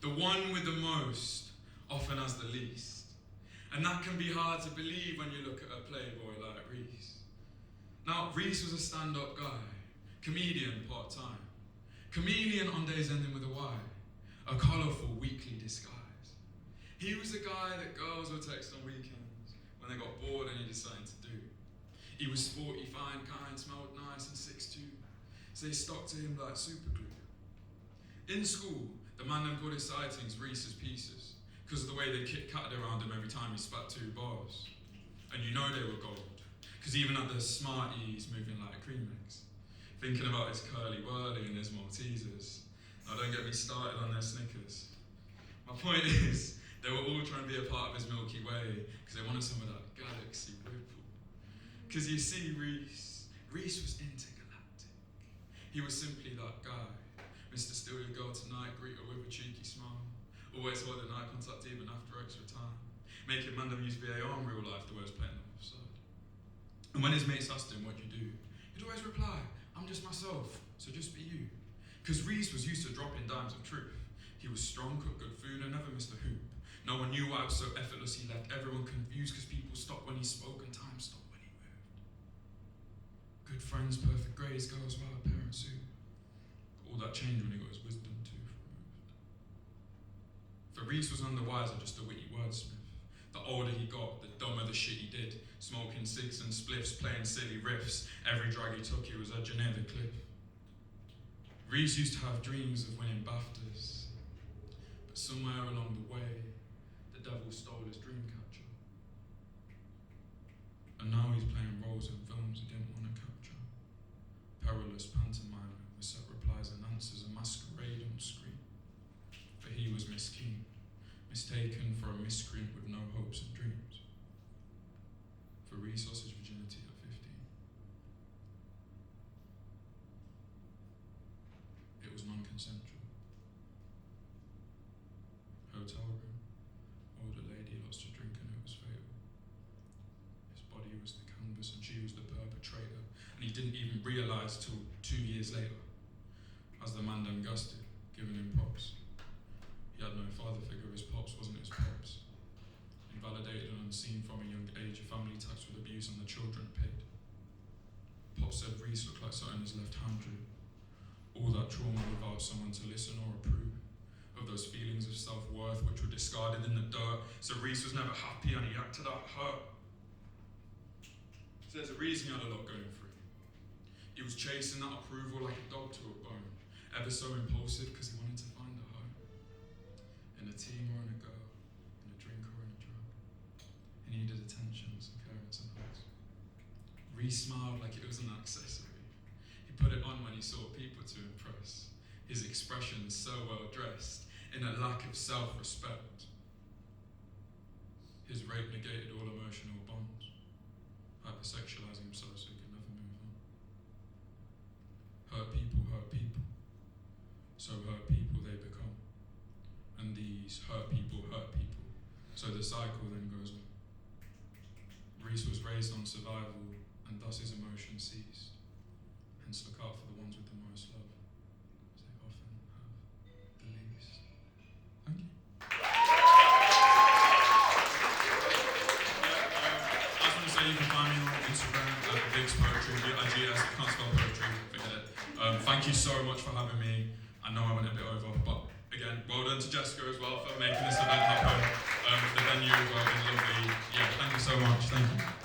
The one with the most often has the least. And that can be hard to believe when you look at a playboy like Reese. Now, Reese was a stand-up guy, comedian part-time, chameleon on days ending with a Y, a colourful weekly disguise. He was the guy that girls would text on weekends when they got bored and needed something to do. He was sporty, fine, kind, smelled nice and 6'2", so they stuck to him like super glue. In school, the man then called his sightings Reese's Pieces, because of the way they Kit-Katted around him every time he spat 2 bars. And you know they were gold, because even at the Smarties moving like cream eggs, thinking about his curly whirly and his Maltesers. Now don't get me started on their Snickers. My point is, they were all trying to be a part of his Milky Way, because they wanted some of that galaxy ripple. Because you see, Reese was intergalactic. He was simply that guy. Mr. Steal Your Girl Tonight, greet her with a cheeky smile. Always holding eye contact even after extra time. Making Mandem use VAR in real life the way he was playing them offside. And when his mates asked him, what do you do? He'd always reply, I'm just myself, so just be you. Because Reese was used to dropping dimes of truth. He was strong, cooked good food, and never missed a hoop. No one knew why it was so effortless. He left everyone confused because people stopped when he spoke and time stopped when he moved. Good friends, perfect grades, girls well, parents who. All that changed when he got his wisdom tooth removed. For Reese was none the wiser, just a witty wordsmith. The older he got, the dumber the shit he did. Smoking cigs and spliffs, playing silly riffs. Every drag he took, he was edging near the cliff. Reese used to have dreams of winning BAFTAs, but somewhere along the way, the devil stole his dream catcher. And now he's playing roles in films he didn't want to capture. Perilous pantomime with set replies and answers, a masquerade on screen. For he was miskeen, mistaken for a miscreant with no hopes and dreams. For Reese lost his virginity at 15. It was non-consensual. Hotel room. Older lady lost her drink and it was fatal. His body was the canvas and she was the perpetrator. And he didn't even realise till 2 years later, as the man then gusted, giving him props. He had no father figure, his pops wasn't his pops. Invalidated and unseen from a young age, a family taxed with abuse and the children paid. Pops said Reese looked like something his left hand drew. All that trauma without someone to listen or approve of those feelings of self-worth which were discarded in the dirt. So Reese was never happy and he acted out hurt. So there's a reason he had a lot going for him. He was chasing that approval like a dog to a bone, ever so impulsive because he wanted to find a home. In a team or in a girl, in a drink or in a drug. He needed attention, some carrots and hugs. Reese smiled like it was an accessory. He put it on when he saw people to impress. His expression so well dressed, in a lack of self-respect. His rape negated all emotional bonds, hypersexualizing himself so he could never move on. Hurt people, so hurt people they become. And these hurt people, so the cycle then goes on. Reese was raised on survival, and thus his emotions ceased. Hence look out for the ones with the most love, as they often have the least. Thank you. I just want to say you can find me on Instagram at Vig's Poetry, VIGS, can't spell poetry, forget it. Thank you so much for having me. I know I went a bit over, but again, well done to Jessica as well for making this event happen. The venue as well is lovely. Yeah, thank you so much. Thank you.